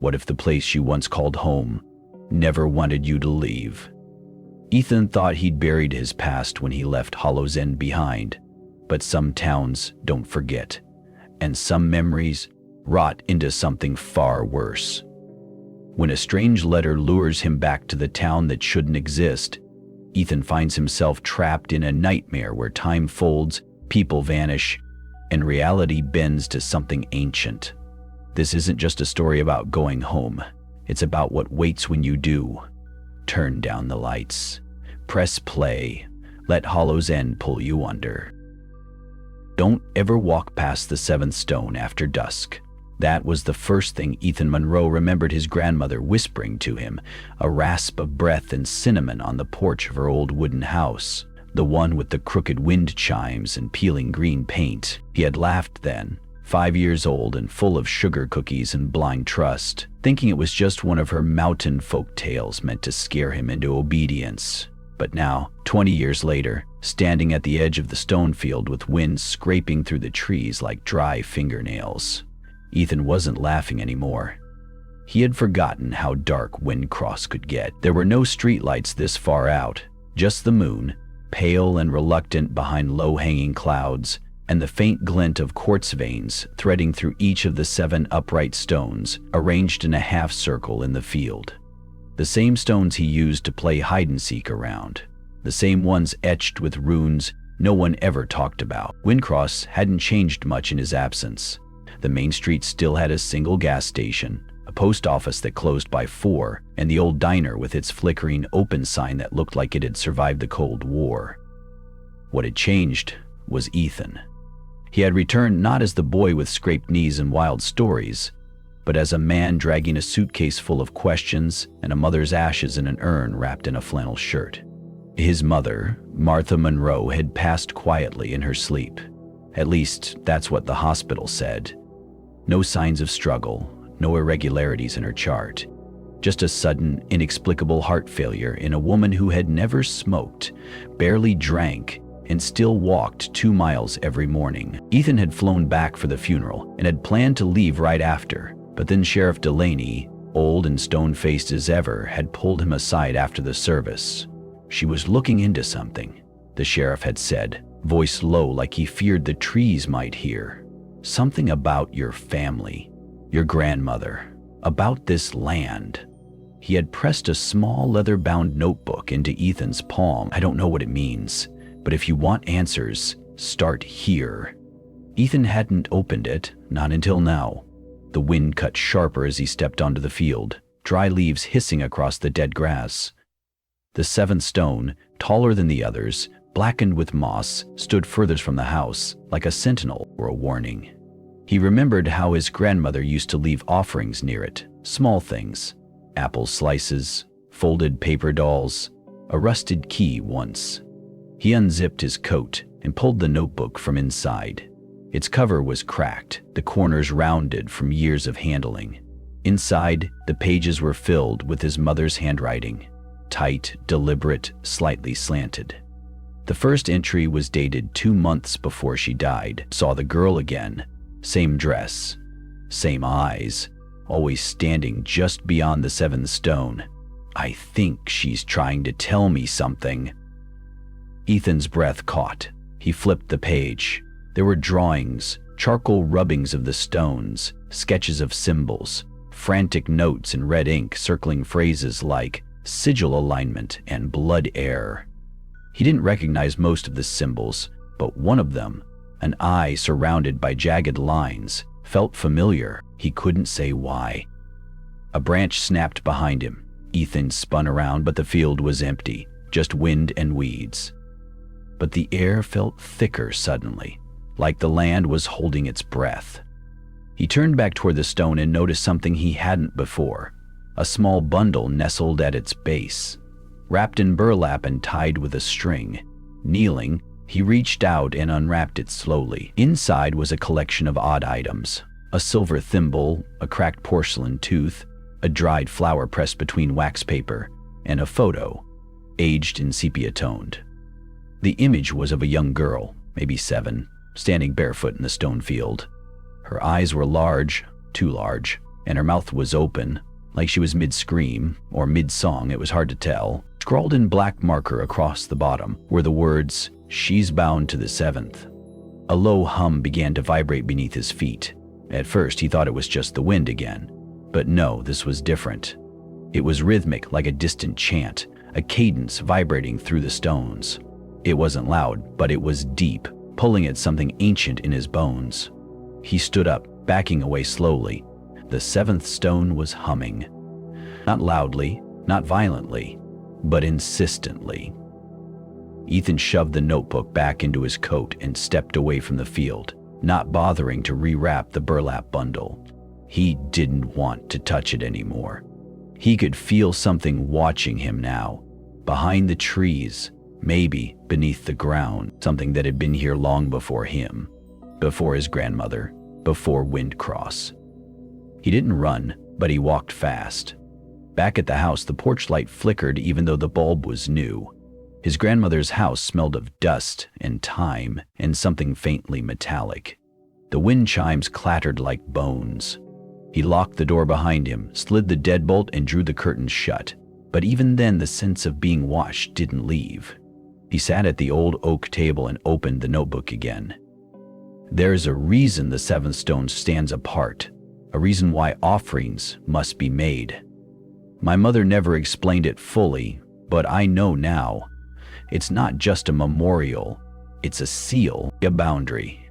What if the place you once called home never wanted you to leave? Ethan thought he'd buried his past when he left Hollow's End behind, but some towns don't forget, and some memories rot into something far worse. When a strange letter lures him back to the town that shouldn't exist, Ethan finds himself trapped in a nightmare where time folds, people vanish, and reality bends to something ancient. This isn't just a story about going home. It's about what waits when you do. Turn down the lights. Press play. Let Hollow's End pull you under. Don't ever walk past the seventh stone after dusk. That was the first thing Ethan Monroe remembered his grandmother whispering to him, a rasp of breath and cinnamon on the porch of her old wooden house, the one with the crooked wind chimes and peeling green paint. He had laughed then, 5 years old and full of sugar cookies and blind trust, thinking it was just one of her mountain folk tales meant to scare him into obedience. But now, 20 years later, standing at the edge of the stone field with wind scraping through the trees like dry fingernails, Ethan wasn't laughing anymore. He had forgotten how dark Windcross could get. There were no streetlights this far out, just the moon, pale and reluctant behind low-hanging clouds, and the faint glint of quartz veins threading through each of the 7 upright stones arranged in a half circle in the field. The same stones he used to play hide-and-seek around, the same ones etched with runes no one ever talked about. Windcross hadn't changed much in his absence. The main street still had a single gas station, a post office that closed by 4, and the old diner with its flickering open sign that looked like it had survived the Cold War. What had changed was Ethan. He had returned not as the boy with scraped knees and wild stories, but as a man dragging a suitcase full of questions and a mother's ashes in an urn wrapped in a flannel shirt. His mother, Martha Monroe, had passed quietly in her sleep. At least, that's what the hospital said. No signs of struggle, no irregularities in her chart. Just a sudden, inexplicable heart failure in a woman who had never smoked, barely drank, and still walked 2 miles every morning. Ethan had flown back for the funeral and had planned to leave right after, but then Sheriff Delaney, old and stone-faced as ever, had pulled him aside after the service. She was looking into something, the sheriff had said, voice low like he feared the trees might hear. Something about your family, your grandmother, about this land. He had pressed a small leather-bound notebook into Ethan's palm. I don't know what it means, but if you want answers, start here. Ethan hadn't opened it, not until now. The wind cut sharper as he stepped onto the field, dry leaves hissing across the dead grass. The 7th stone, taller than the others, blackened with moss, stood furthest from the house, like a sentinel or a warning. He remembered how his grandmother used to leave offerings near it, small things, apple slices, folded paper dolls, a rusted key once. He unzipped his coat and pulled the notebook from inside. Its cover was cracked, the corners rounded from years of handling. Inside, the pages were filled with his mother's handwriting, tight, deliberate, slightly slanted. The first entry was dated 2 months before she died. Saw the girl again. Same dress, same eyes, always standing just beyond the 7th stone. I think she's trying to tell me something. Ethan's breath caught. He flipped the page. There were drawings, charcoal rubbings of the stones, sketches of symbols, frantic notes in red ink circling phrases like sigil alignment and blood heir. He didn't recognize most of the symbols, but one of them, an eye surrounded by jagged lines, felt familiar. He couldn't say why. A branch snapped behind him. Ethan spun around, but the field was empty, just wind and weeds. But the air felt thicker suddenly, like the land was holding its breath. He turned back toward the stone and noticed something he hadn't before, a small bundle nestled at its base, wrapped in burlap and tied with a string. Kneeling, he reached out and unwrapped it slowly. Inside was a collection of odd items, a silver thimble, a cracked porcelain tooth, a dried flower pressed between wax paper, and a photo, aged and sepia-toned. The image was of a young girl, maybe 7, standing barefoot in the stone field. Her eyes were large, too large, and her mouth was open, like she was mid-scream or mid-song, it was hard to tell. Scrawled in black marker across the bottom were the words, "She's bound to the 7th." A low hum began to vibrate beneath his feet. At first he thought it was just the wind again, but no, this was different. It was rhythmic, like a distant chant, a cadence vibrating through the stones. It wasn't loud, but it was deep, pulling at something ancient in his bones. He stood up, backing away slowly. The 7th stone was humming. Not loudly, not violently, but insistently. Ethan shoved the notebook back into his coat and stepped away from the field, not bothering to rewrap the burlap bundle. He didn't want to touch it anymore. He could feel something watching him now, behind the trees, maybe beneath the ground, something that had been here long before him, before his grandmother, before Windcross. He didn't run, but he walked fast. Back at the house, the porch light flickered even though the bulb was new. His grandmother's house smelled of dust and time and something faintly metallic. The wind chimes clattered like bones. He locked the door behind him, slid the deadbolt, and drew the curtains shut. But even then, the sense of being watched didn't leave. He sat at the old oak table and opened the notebook again. There's a reason the 7th stone stands apart, a reason why offerings must be made. My mother never explained it fully, but I know now. It's not just a memorial, it's a seal, a boundary.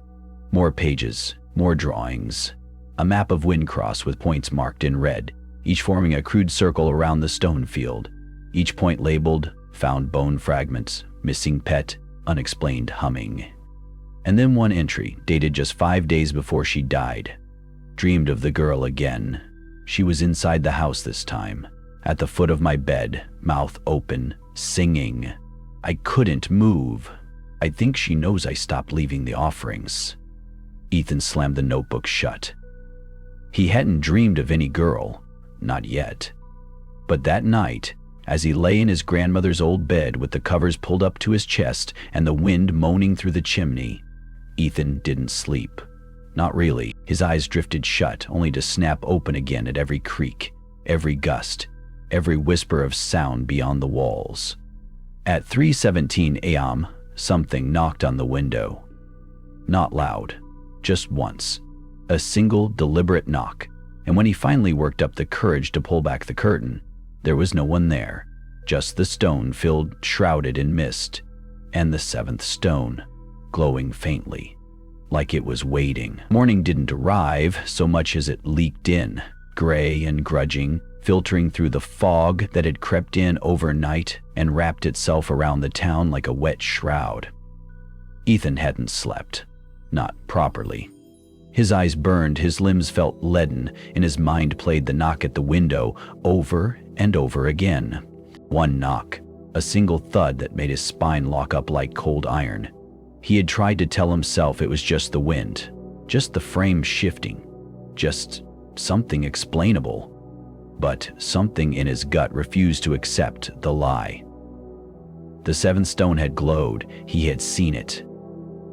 More pages, more drawings. A map of Windcross with points marked in red, each forming a crude circle around the stone field. Each point labeled, found bone fragments, missing pet, unexplained humming. And then one entry, dated just 5 days before she died. Dreamed of the girl again. She was inside the house this time, at the foot of my bed, mouth open, singing. I couldn't move. I think she knows I stopped leaving the offerings. Ethan slammed the notebook shut. He hadn't dreamed of any girl, not yet. But that night, as he lay in his grandmother's old bed with the covers pulled up to his chest and the wind moaning through the chimney, Ethan didn't sleep. Not really. His eyes drifted shut, only to snap open again at every creak, every gust, every whisper of sound beyond the walls. At 3:17 a.m., something knocked on the window. Not loud, just once. A single, deliberate knock, and when he finally worked up the courage to pull back the curtain, there was no one there, just the stone filled, shrouded in mist, and the 7th stone, glowing faintly, like it was waiting. Morning didn't arrive so much as it leaked in, gray and grudging, filtering through the fog that had crept in overnight and wrapped itself around the town like a wet shroud. Ethan hadn't slept, not properly. His eyes burned, his limbs felt leaden, and his mind played the knock at the window over and over again. One knock, a single thud that made his spine lock up like cold iron. He had tried to tell himself it was just the wind, just the frame shifting, just something explainable. But something in his gut refused to accept the lie. The 7th stone had glowed. He had seen it.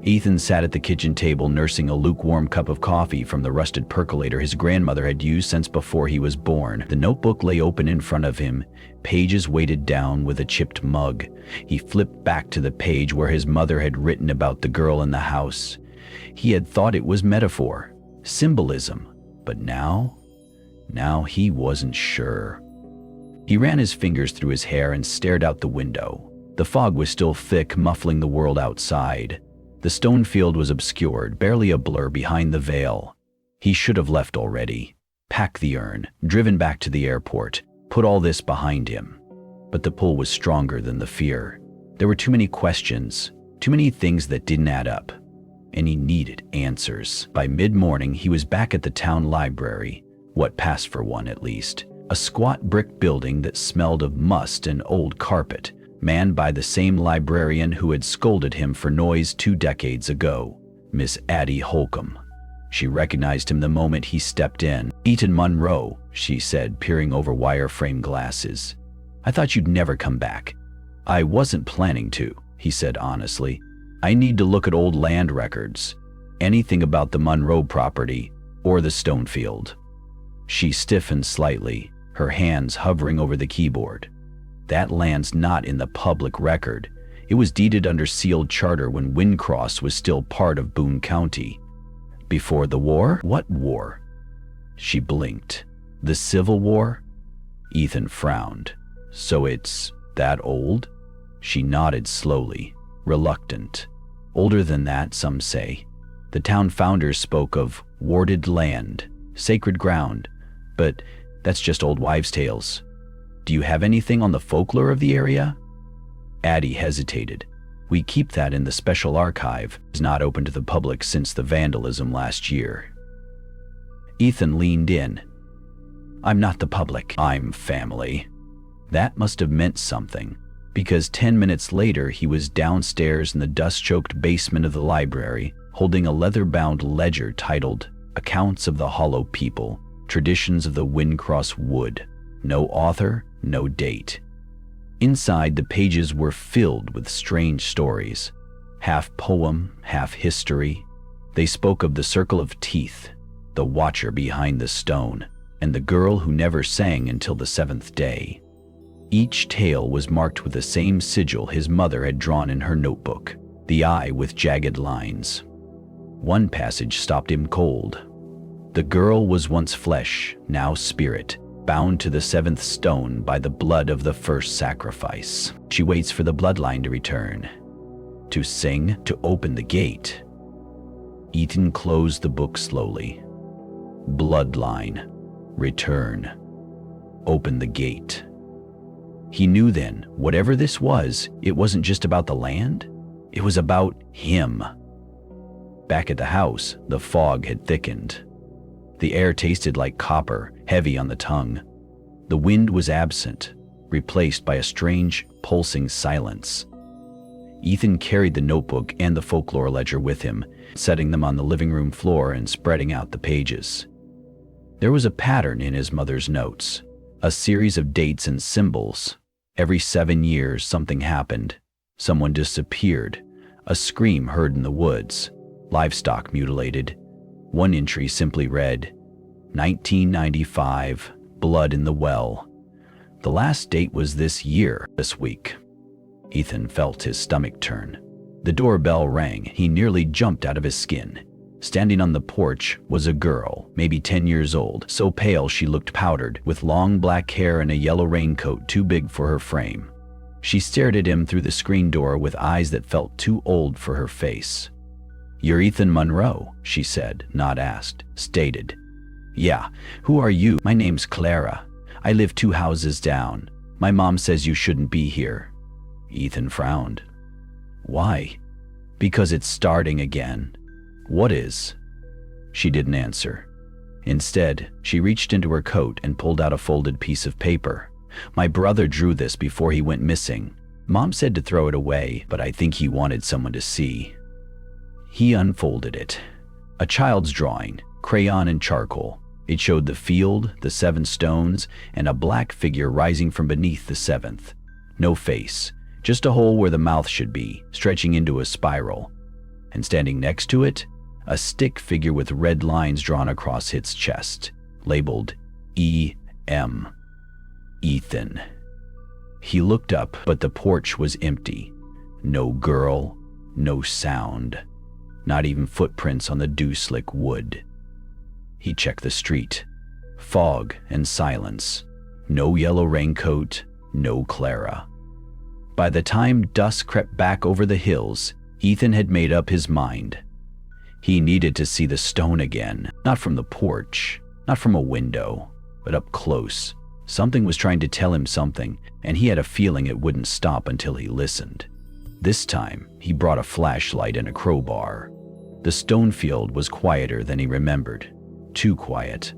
Ethan sat at the kitchen table nursing a lukewarm cup of coffee from the rusted percolator his grandmother had used since before he was born. The notebook lay open in front of him, pages weighted down with a chipped mug. He flipped back to the page where his mother had written about the girl in the house. He had thought it was metaphor, symbolism, but now he wasn't sure. He ran his fingers through his hair and stared out the window. The fog was still thick, muffling the world outside. The stone field was obscured, barely a blur behind the veil. He should have left already, packed the urn, driven back to the airport, put all this behind him. But the pull was stronger than the fear. There were too many questions, too many things that didn't add up, and he needed answers. By mid-morning, he was back at the town library, what passed for one at least, a squat brick building that smelled of must and old carpet, manned by the same librarian who had scolded him for noise 2 decades ago, Miss Addie Holcomb. She recognized him the moment he stepped in. "Ethan Monroe," she said, peering over wire-frame glasses. "I thought you'd never come back." "I wasn't planning to," he said honestly. "I need to look at old land records, anything about the Monroe property or the Stonefield." She stiffened slightly, her hands hovering over the keyboard. That land's not in the public record. It was deeded under sealed charter when Windcross was still part of Boone County. Before the war? What war? She blinked. The Civil War? Ethan frowned. So it's that old? She nodded slowly, reluctant. Older than that, some say. The town founders spoke of warded land, sacred ground, but that's just old wives' tales. Do you have anything on the folklore of the area? Addie hesitated. We keep that in the special archive. It's not open to the public since the vandalism last year. Ethan leaned in. I'm not the public. I'm family. That must have meant something, because 10 minutes later he was downstairs in the dust-choked basement of the library, holding a leather-bound ledger titled Accounts of the Hollow People, Traditions of the Windcross Wood. No author, no date. Inside, the pages were filled with strange stories, half poem, half history. They spoke of the Circle of Teeth, the Watcher behind the stone, and the girl who never sang until the 7th day. Each tale was marked with the same sigil his mother had drawn in her notebook, the eye with jagged lines. One passage stopped him cold. The girl was once flesh, now spirit, bound to the 7th stone by the blood of the first sacrifice. She waits for the bloodline to return, to sing, to open the gate. Ethan closed the book slowly. Bloodline, return, open the gate. He knew then, whatever this was, it wasn't just about the land, it was about him. Back at the house, the fog had thickened. The air tasted like copper, heavy on the tongue. The wind was absent, replaced by a strange, pulsing silence. Ethan carried the notebook and the folklore ledger with him, setting them on the living room floor and spreading out the pages. There was a pattern in his mother's notes, a series of dates and symbols. Every 7 years something happened. Someone disappeared, a scream heard in the woods, livestock mutilated. One entry simply read, 1995, blood in the well. The last date was this year, this week. Ethan felt his stomach turn. The doorbell rang. He nearly jumped out of his skin. Standing on the porch was a girl, maybe 10 years old, so pale she looked powdered, with long black hair and a yellow raincoat too big for her frame. She stared at him through the screen door with eyes that felt too old for her face. You're Ethan Monroe, she said, not asked, stated. Yeah, who are you? My name's Clara. I live 2 houses down. My mom says you shouldn't be here. Ethan frowned. Why? Because it's starting again. What is? She didn't answer. Instead, she reached into her coat and pulled out a folded piece of paper. My brother drew this before he went missing. Mom said to throw it away, but I think he wanted someone to see. He unfolded it. A child's drawing, crayon and charcoal. It showed the field, the 7 stones, and a black figure rising from beneath the 7th. No face, just a hole where the mouth should be, stretching into a spiral. And standing next to it, a stick figure with red lines drawn across its chest, labeled E.M. Ethan. He looked up, but the porch was empty. No girl, no sound, not even footprints on the dew-slick wood. He checked the street. Fog and silence. No yellow raincoat, no Clara. By the time dusk crept back over the hills, Ethan had made up his mind. He needed to see the stone again, not from the porch, not from a window, but up close. Something was trying to tell him something, and he had a feeling it wouldn't stop until he listened. This time, he brought a flashlight and a crowbar. The stone field was quieter than he remembered. Too quiet.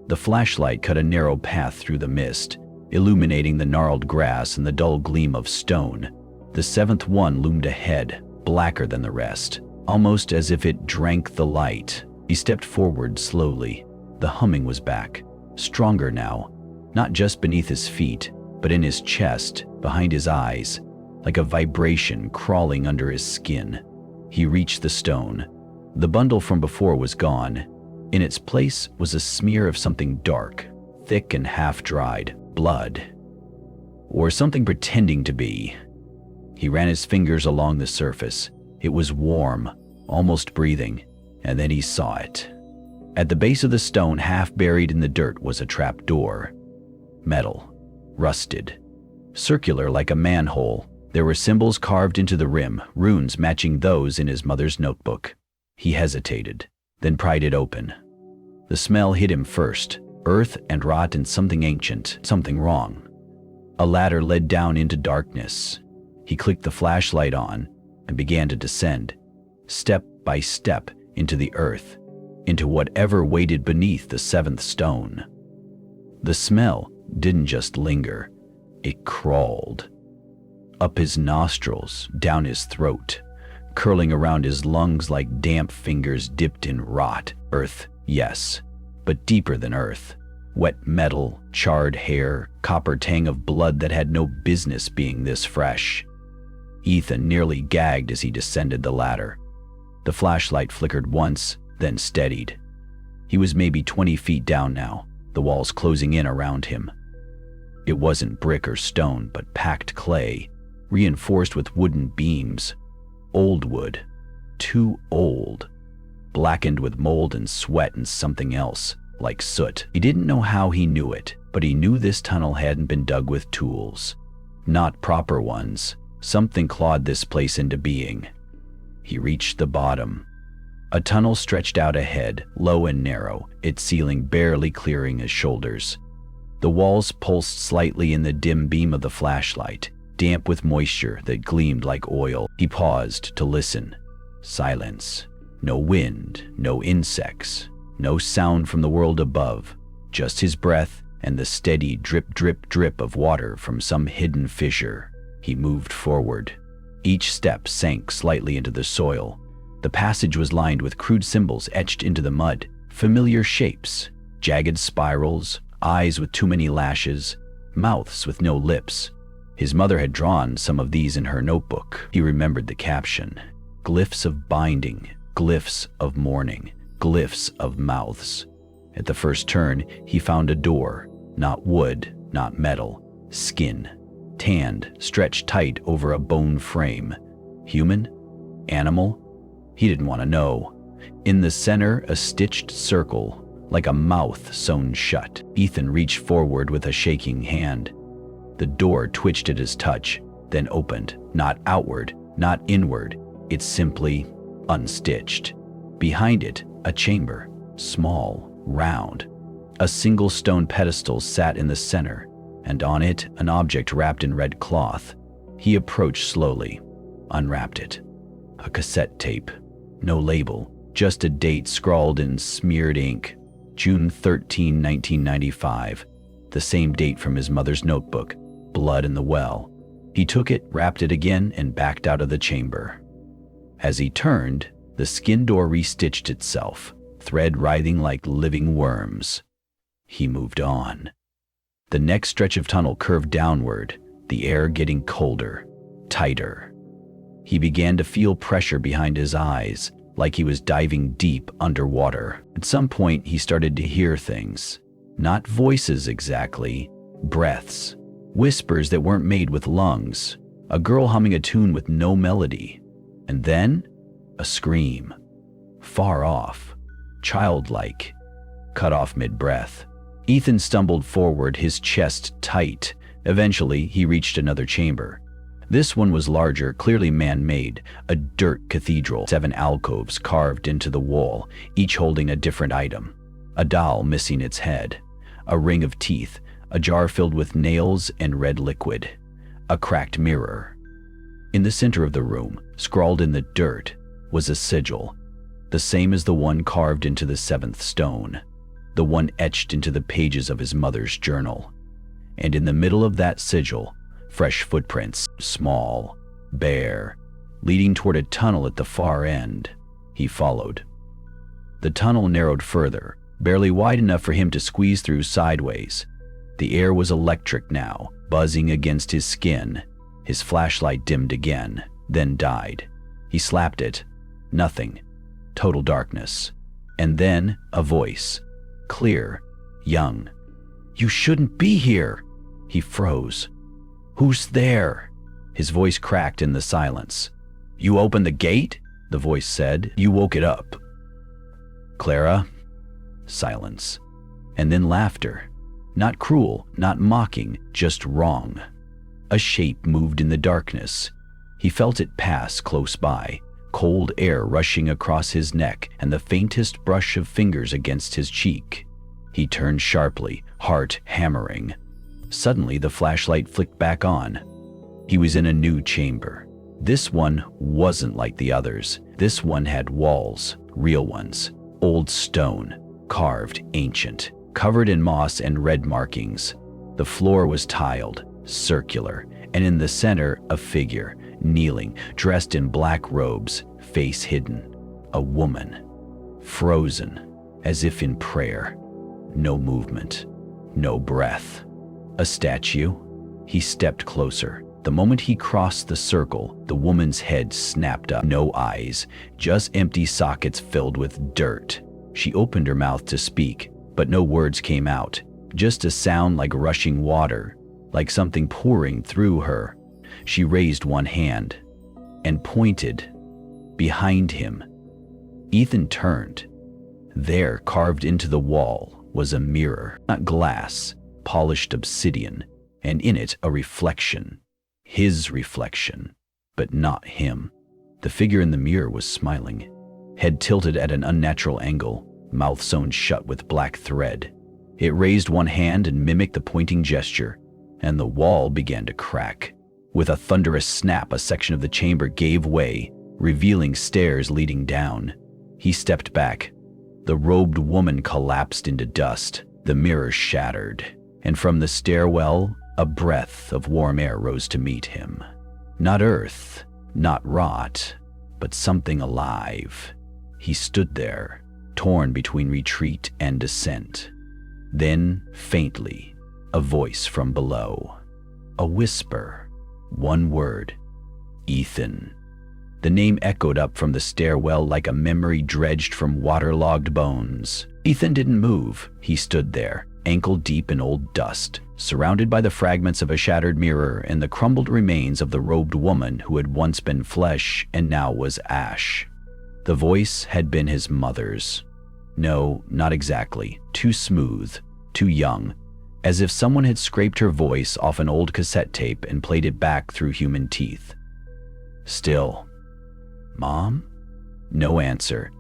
The flashlight cut a narrow path through the mist, illuminating the gnarled grass and the dull gleam of stone. The 7th one loomed ahead, blacker than the rest, almost as if it drank the light. He stepped forward slowly. The humming was back, stronger now, not just beneath his feet, but in his chest, behind his eyes, like a vibration crawling under his skin. He reached the stone. The bundle from before was gone. In its place was a smear of something dark, thick and half-dried, blood. Or something pretending to be. He ran his fingers along the surface. It was warm, almost breathing, and then he saw it. At the base of the stone, half buried in the dirt, was a trap door. Metal, rusted, circular like a manhole. There were symbols carved into the rim, runes matching those in his mother's notebook. He hesitated, then pried it open. The smell hit him first, earth and rot and something ancient, something wrong. A ladder led down into darkness. He clicked the flashlight on and began to descend, step by step, into the earth, into whatever waited beneath the seventh stone. The smell didn't just linger, it crawled. Up his nostrils, down his throat, curling around his lungs like damp fingers dipped in rot. Earth, yes, but deeper than earth. Wet metal, charred hair, copper tang of blood that had no business being this fresh. Ethan nearly gagged as he descended the ladder. The flashlight flickered once, then steadied. He was maybe 20 feet down now, the walls closing in around him. It wasn't brick or stone, but packed clay, reinforced with wooden beams. Old wood, too old, blackened with mold and sweat and something else, like soot. He didn't know how he knew it, but he knew this tunnel hadn't been dug with tools. Not proper ones. Something clawed this place into being. He reached the bottom. A tunnel stretched out ahead, low and narrow, its ceiling barely clearing his shoulders. The walls pulsed slightly in the dim beam of the flashlight, damp with moisture that gleamed like oil. He paused to listen. Silence. No wind, no insects, no sound from the world above, just his breath and the steady drip, drip, drip of water from some hidden fissure. He moved forward. Each step sank slightly into the soil. The passage was lined with crude symbols etched into the mud, familiar shapes, jagged spirals, eyes with too many lashes, mouths with no lips. His mother had drawn some of these in her notebook. He remembered the caption: glyphs of binding, glyphs of mourning, glyphs of mouths. At the first turn, he found a door, not wood, not metal, skin. Tanned, stretched tight over a bone frame. Human? Animal? He didn't want to know. In the center, a stitched circle, like a mouth sewn shut. Ethan reached forward with a shaking hand. The door twitched at his touch, then opened, not outward, not inward. It simply unstitched. Behind it, a chamber, small, round. A single stone pedestal sat in the center, and on it an object wrapped in red cloth. He approached slowly, unwrapped it. A cassette tape. No label, just a date scrawled in smeared ink. June 13, 1995. The same date from his mother's notebook. Blood in the well. He took it, wrapped it again, and backed out of the chamber. As he turned, the skin door restitched itself, thread writhing like living worms. He moved on. The next stretch of tunnel curved downward, the air getting colder, tighter. He began to feel pressure behind his eyes, like he was diving deep underwater. At some point, he started to hear things. Not voices exactly, breaths, whispers that weren't made with lungs, a girl humming a tune with no melody. And then, a scream. Far off, childlike, cut off mid-breath. Ethan stumbled forward, his chest tight. Eventually, he reached another chamber. This one was larger, clearly man-made, a dirt cathedral. 7 alcoves carved into the wall, each holding a different item. A doll missing its head, a ring of teeth, a jar filled with nails and red liquid, a cracked mirror. In the center of the room, scrawled in the dirt, was a sigil, the same as the one carved into the 7th stone. The one etched into the pages of his mother's journal. And in the middle of that sigil, fresh footprints, small, bare, leading toward a tunnel at the far end. He followed. The tunnel narrowed further, barely wide enough for him to squeeze through sideways. The air was electric now, buzzing against his skin. His flashlight dimmed again, then died. He slapped it. Nothing. Total darkness. And then a voice, clear, young. "You shouldn't be here." He froze. "Who's there?" His voice cracked in the silence. "You opened the gate?" the voice said. "You woke it up." "Clara?" Silence. And then laughter. Not cruel, not mocking, just wrong. A shape moved in the darkness. He felt it pass close by, cold air rushing across his neck and the faintest brush of fingers against his cheek. He turned sharply, heart hammering. Suddenly the flashlight flicked back on. He was in a new chamber. This one wasn't like the others. This one had walls, real ones, old stone, carved, ancient, covered in moss and red markings. The floor was tiled, circular, and in the center a figure, kneeling, dressed in black robes, face hidden. A woman, frozen, as if in prayer. No movement, no breath. A statue? He stepped closer. The moment he crossed the circle, the woman's head snapped up. No eyes, just empty sockets filled with dirt. She opened her mouth to speak, but no words came out. Just a sound like rushing water, like something pouring through her. She raised one hand and pointed behind him. Ethan turned. There, carved into the wall, was a mirror, not glass, polished obsidian, and in it a reflection. His reflection, but not him. The figure in the mirror was smiling, head tilted at an unnatural angle, mouth sewn shut with black thread. It raised one hand and mimicked the pointing gesture, and the wall began to crack. With a thunderous snap, a section of the chamber gave way, revealing stairs leading down. He stepped back. The robed woman collapsed into dust. The mirror shattered, and from the stairwell, a breath of warm air rose to meet him. Not earth, not rot, but something alive. He stood there, torn between retreat and descent. Then, faintly, a voice from below. A whisper. One word. Ethan. The name echoed up from the stairwell like a memory dredged from waterlogged bones. Ethan didn't move. He stood there, ankle deep in old dust, surrounded by the fragments of a shattered mirror and the crumbled remains of the robed woman who had once been flesh and now was ash. The voice had been his mother's. No, not exactly. Too smooth, too young, as if someone had scraped her voice off an old cassette tape and played it back through human teeth. Still. Mom? No answer.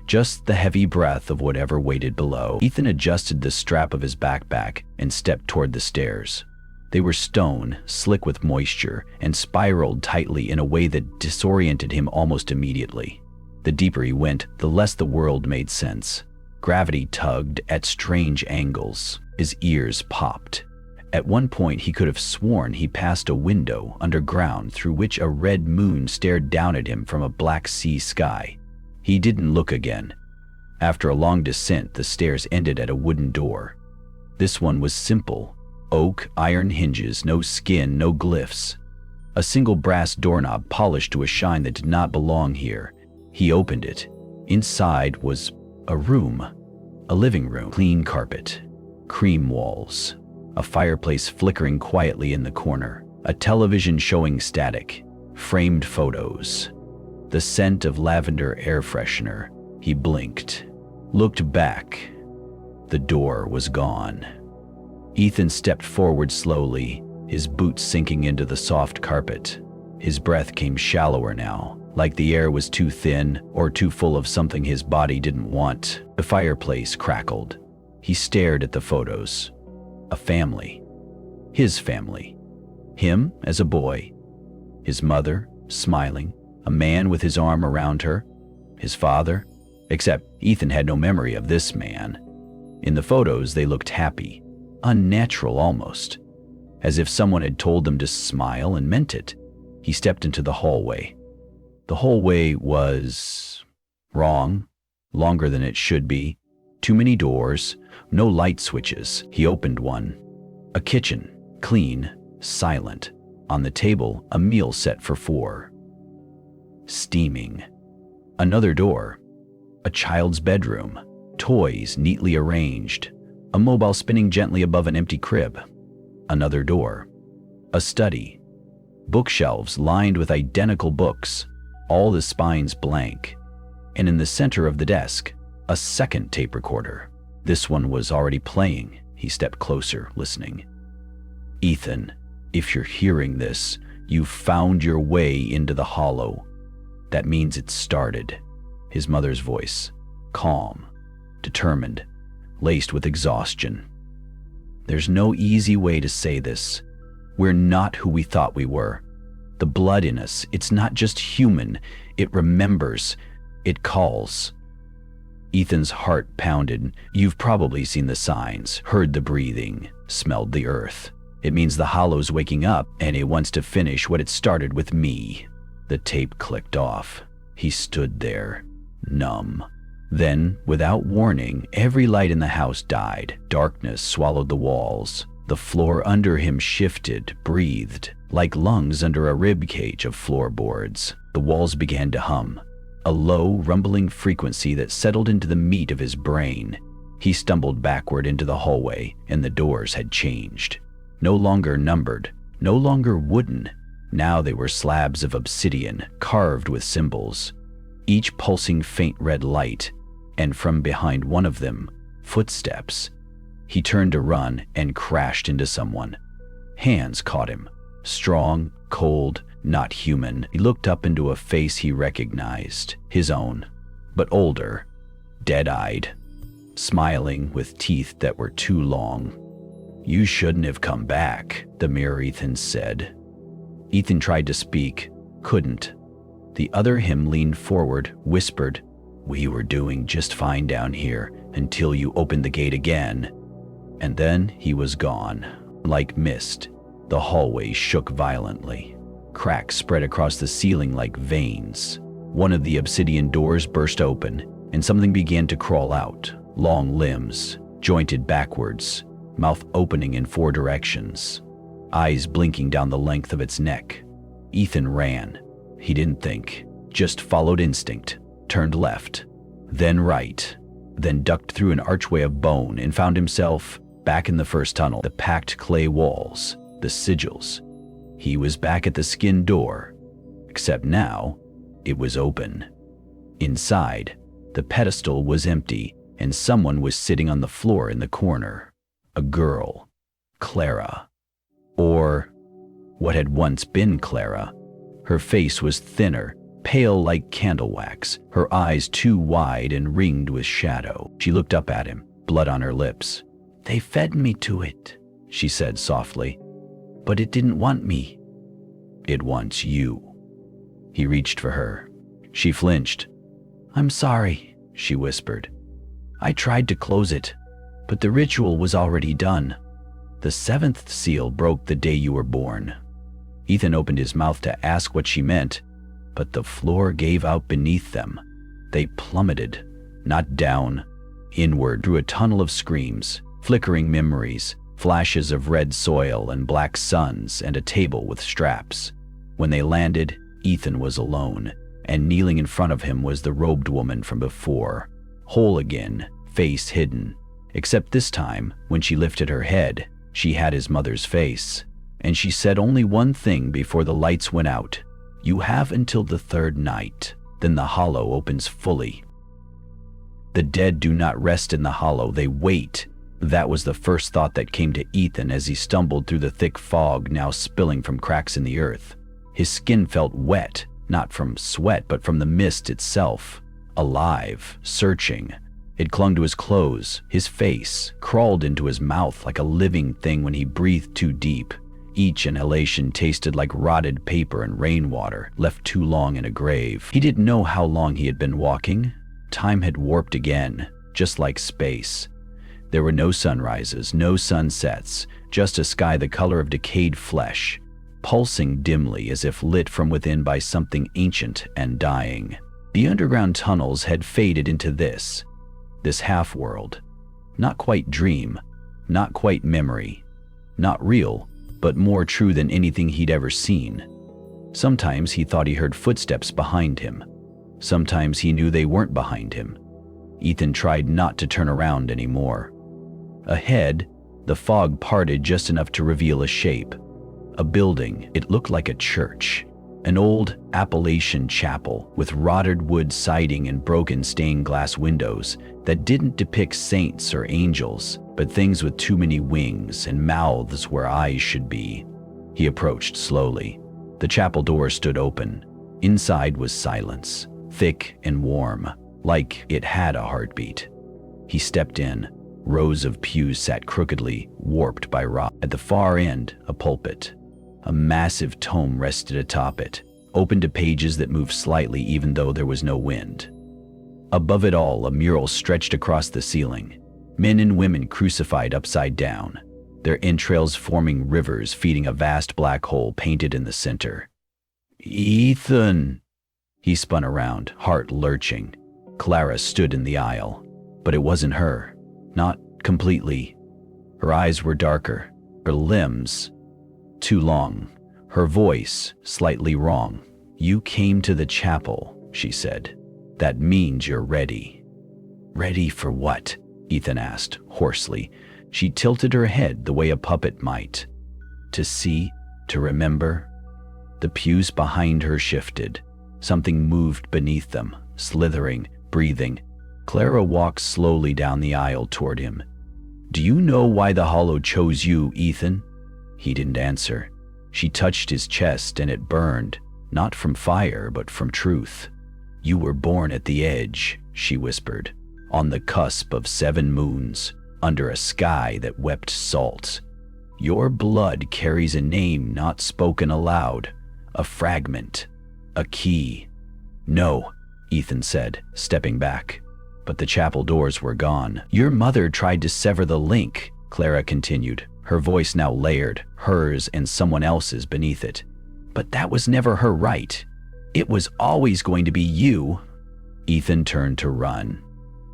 Just the heavy breath of whatever waited below. Ethan adjusted the strap of his backpack and stepped toward the stairs. They were stone, slick with moisture, and spiraled tightly in a way that disoriented him almost immediately. The deeper he went, the less the world made sense. Gravity tugged at strange angles. His ears popped. At one point, he could have sworn he passed a window underground through which a red moon stared down at him from a black sea sky. He didn't look again. After a long descent, the stairs ended at a wooden door. This one was simple. Oak, iron hinges, no skin, no glyphs. A single brass doorknob polished to a shine that did not belong here. He opened it. Inside was a room. A living room. Clean carpet. Cream walls. A fireplace flickering quietly in the corner. A television showing static. Framed photos. The scent of lavender air freshener. He blinked. Looked back. The door was gone. Ethan stepped forward slowly, his boots sinking into the soft carpet. His breath came shallower now, like the air was too thin or too full of something his body didn't want. The fireplace crackled. He stared at the photos. A family. His family. Him as a boy. His mother, smiling. A man with his arm around her. His father. Except Ethan had no memory of this man. In the photos, they looked happy. Unnatural almost. As if someone had told them to smile and meant it. He stepped into the hallway. The hallway was wrong, longer than it should be. Too many doors, no light switches. He opened one. A kitchen, clean, silent. On the table, a meal set for 4. Steaming. Another door. A child's bedroom, toys neatly arranged, a mobile spinning gently above an empty crib. Another door. A study. Bookshelves lined with identical books, all the spines blank. And in the center of the desk, a second tape recorder. This one was already playing. He stepped closer, listening. Ethan, if you're hearing this, you've found your way into the hollow. That means it started. His mother's voice, calm, determined, laced with exhaustion. There's no easy way to say this. We're not who we thought we were. The blood in us, it's not just human. It remembers. It calls. Ethan's heart pounded. You've probably seen the signs, heard the breathing, smelled the earth. It means the hollow's waking up, and it wants to finish what it started with me. The tape clicked off. He stood there, numb. Then, without warning, every light in the house died. Darkness swallowed the walls. The floor under him shifted, breathed, like lungs under a rib cage of floorboards. The walls began to hum, a low, rumbling frequency that settled into the meat of his brain. He stumbled backward into the hallway, and the doors had changed. No longer numbered, no longer wooden. Now they were slabs of obsidian, carved with symbols, each pulsing faint red light, and from behind one of them, footsteps. He turned to run and crashed into someone. Hands caught him, strong, cold, not human. He looked up into a face he recognized, his own, but older, dead-eyed, smiling with teeth that were too long. You shouldn't have come back, the mirror Ethan said. Ethan tried to speak, couldn't. The other him leaned forward, whispered, we were doing just fine down here until you opened the gate again. And then he was gone. Like mist, the hallway shook violently. Cracks spread across the ceiling like veins. One of the obsidian doors burst open, and something began to crawl out. Long limbs, jointed backwards, mouth opening in 4 directions, eyes blinking down the length of its neck. Ethan ran. He didn't think, just followed instinct, turned left, then right, then ducked through an archway of bone and found himself back in the first tunnel, the packed clay walls, the sigils. He was back at the skin door, except now it was open. Inside, the pedestal was empty, and someone was sitting on the floor in the corner. A girl, Clara. Or what had once been Clara. Her face was thinner, pale like candle wax, her eyes too wide and ringed with shadow. She looked up at him, blood on her lips. They fed me to it, she said softly, but it didn't want me. It wants you. He reached for her. She flinched. I'm sorry, she whispered. I tried to close it, but the ritual was already done. The 7th seal broke the day you were born. Ethan opened his mouth to ask what she meant, but the floor gave out beneath them. They plummeted, not down, inward through a tunnel of screams, flickering memories, flashes of red soil and black suns and a table with straps. When they landed, Ethan was alone, and kneeling in front of him was the robed woman from before, whole again, face hidden, except this time, when she lifted her head, she had his mother's face, and she said only one thing before the lights went out. You have until the 3rd night, then the hollow opens fully. The dead do not rest in the hollow, they wait. That was the first thought that came to Ethan as he stumbled through the thick fog now spilling from cracks in the earth. His skin felt wet, not from sweat but from the mist itself. Alive, searching. It clung to his clothes, his face, crawled into his mouth like a living thing when he breathed too deep. Each inhalation tasted like rotted paper and rainwater, left too long in a grave. He didn't know how long he had been walking. Time had warped again, just like space. There were no sunrises, no sunsets, just a sky the color of decayed flesh, pulsing dimly as if lit from within by something ancient and dying. The underground tunnels had faded into this half-world. Not quite dream, not quite memory, not real, but more true than anything he'd ever seen. Sometimes he thought he heard footsteps behind him. Sometimes he knew they weren't behind him. Ethan tried not to turn around anymore. Ahead, the fog parted just enough to reveal a shape. A building. It looked like a church. An old Appalachian chapel with rotted wood siding and broken stained glass windows that didn't depict saints or angels, but things with too many wings and mouths where eyes should be. He approached slowly. The chapel door stood open. Inside was silence, thick and warm, like it had a heartbeat. He stepped in. Rows of pews sat crookedly, warped by rot. At the far end, a pulpit. A massive tome rested atop it, open to pages that moved slightly even though there was no wind. Above it all, a mural stretched across the ceiling. Men and women crucified upside down, their entrails forming rivers feeding a vast black hole painted in the center. "Ethan!" He spun around, heart lurching. Clara stood in the aisle, but it wasn't her. Not completely. Her eyes were darker, her limbs too long, her voice slightly wrong. "You came to the chapel," she said. "That means you're ready." "Ready for what?" Ethan asked, hoarsely. She tilted her head the way a puppet might. "To see, to remember." The pews behind her shifted. Something moved beneath them, slithering, breathing. Clara walked slowly down the aisle toward him. "Do you know why the Hollow chose you, Ethan?" He didn't answer. She touched his chest and it burned, not from fire but from truth. "You were born at the edge," she whispered, "on the cusp of 7 moons, under a sky that wept salt. Your blood carries a name not spoken aloud, a fragment, a key." "No," Ethan said, stepping back. But the chapel doors were gone. "Your mother tried to sever the link," Clara continued, her voice now layered, hers and someone else's beneath it. "But that was never her right. It was always going to be you." Ethan turned to run.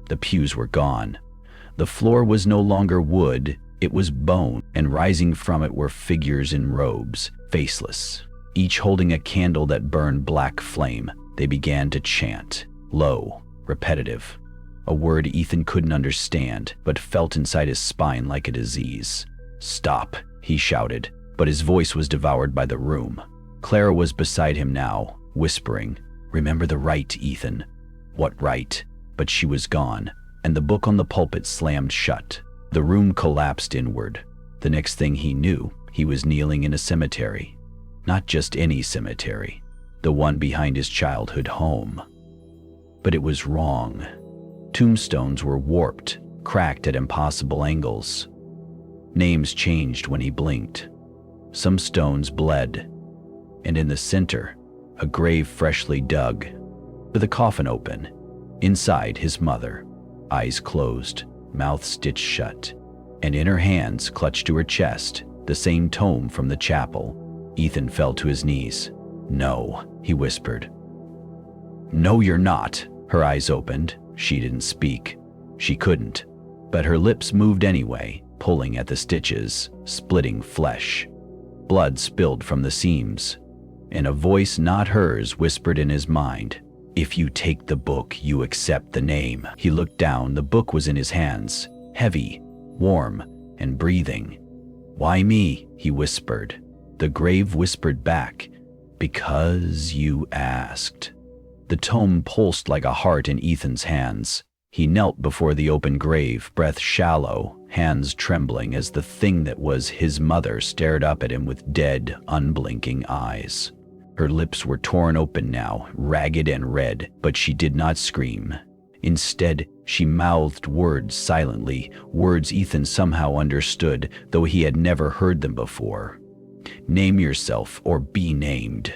The pews were gone. The floor was no longer wood, it was bone, and rising from it were figures in robes, faceless, each holding a candle that burned black flame. They began to chant, low, repetitive. A word Ethan couldn't understand, but felt inside his spine like a disease. "Stop," he shouted, but his voice was devoured by the room. Clara was beside him now, whispering, "Remember the right, Ethan." What right? But she was gone, and the book on the pulpit slammed shut. The room collapsed inward. The next thing he knew, he was kneeling in a cemetery. Not just any cemetery, the one behind his childhood home. But it was wrong. Tombstones were warped, cracked at impossible angles. Names changed when he blinked. Some stones bled, and in the center, a grave freshly dug, with a coffin open. Inside, his mother, eyes closed, mouth stitched shut, and in her hands, clutched to her chest, the same tome from the chapel. Ethan fell to his knees. "No," he whispered. "No, you're not." Her eyes opened. She didn't speak. She couldn't. But her lips moved anyway, pulling at the stitches, splitting flesh. Blood spilled from the seams, and a voice not hers whispered in his mind, "If you take the book, you accept the name." He looked down. The book was in his hands, heavy, warm, and breathing. "Why me?" he whispered. The grave whispered back, "Because you asked." The tome pulsed like a heart in Ethan's hands. He knelt before the open grave, breath shallow, hands trembling as the thing that was his mother stared up at him with dead, unblinking eyes. Her lips were torn open now, ragged and red, but she did not scream. Instead, she mouthed words silently, words Ethan somehow understood, though he had never heard them before. "Name yourself or be named."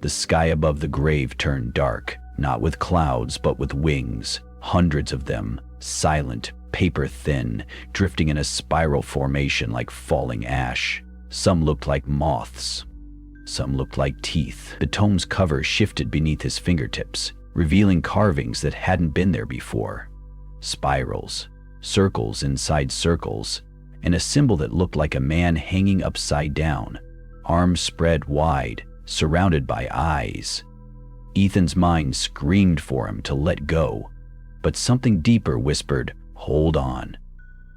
The sky above the grave turned dark, not with clouds but with wings, hundreds of them, silent, paper thin, drifting in a spiral formation like falling ash. Some looked like moths. Some looked like teeth. The tome's cover shifted beneath his fingertips, revealing carvings that hadn't been there before. Spirals, circles inside circles, and a symbol that looked like a man hanging upside down, arms spread wide, surrounded by eyes. Ethan's mind screamed for him to let go, But something deeper whispered, "Hold on.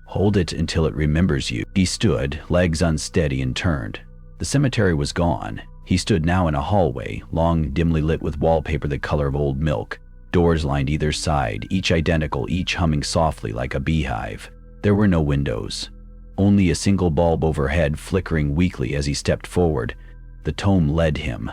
Hold it until it remembers you." He stood, legs unsteady, and turned. The cemetery was gone. He stood now in a hallway, long, dimly lit with wallpaper the color of old milk. Doors lined either side, each identical, each humming softly like a beehive. There were no windows. Only a single bulb overhead flickering weakly as he stepped forward. The tome led him.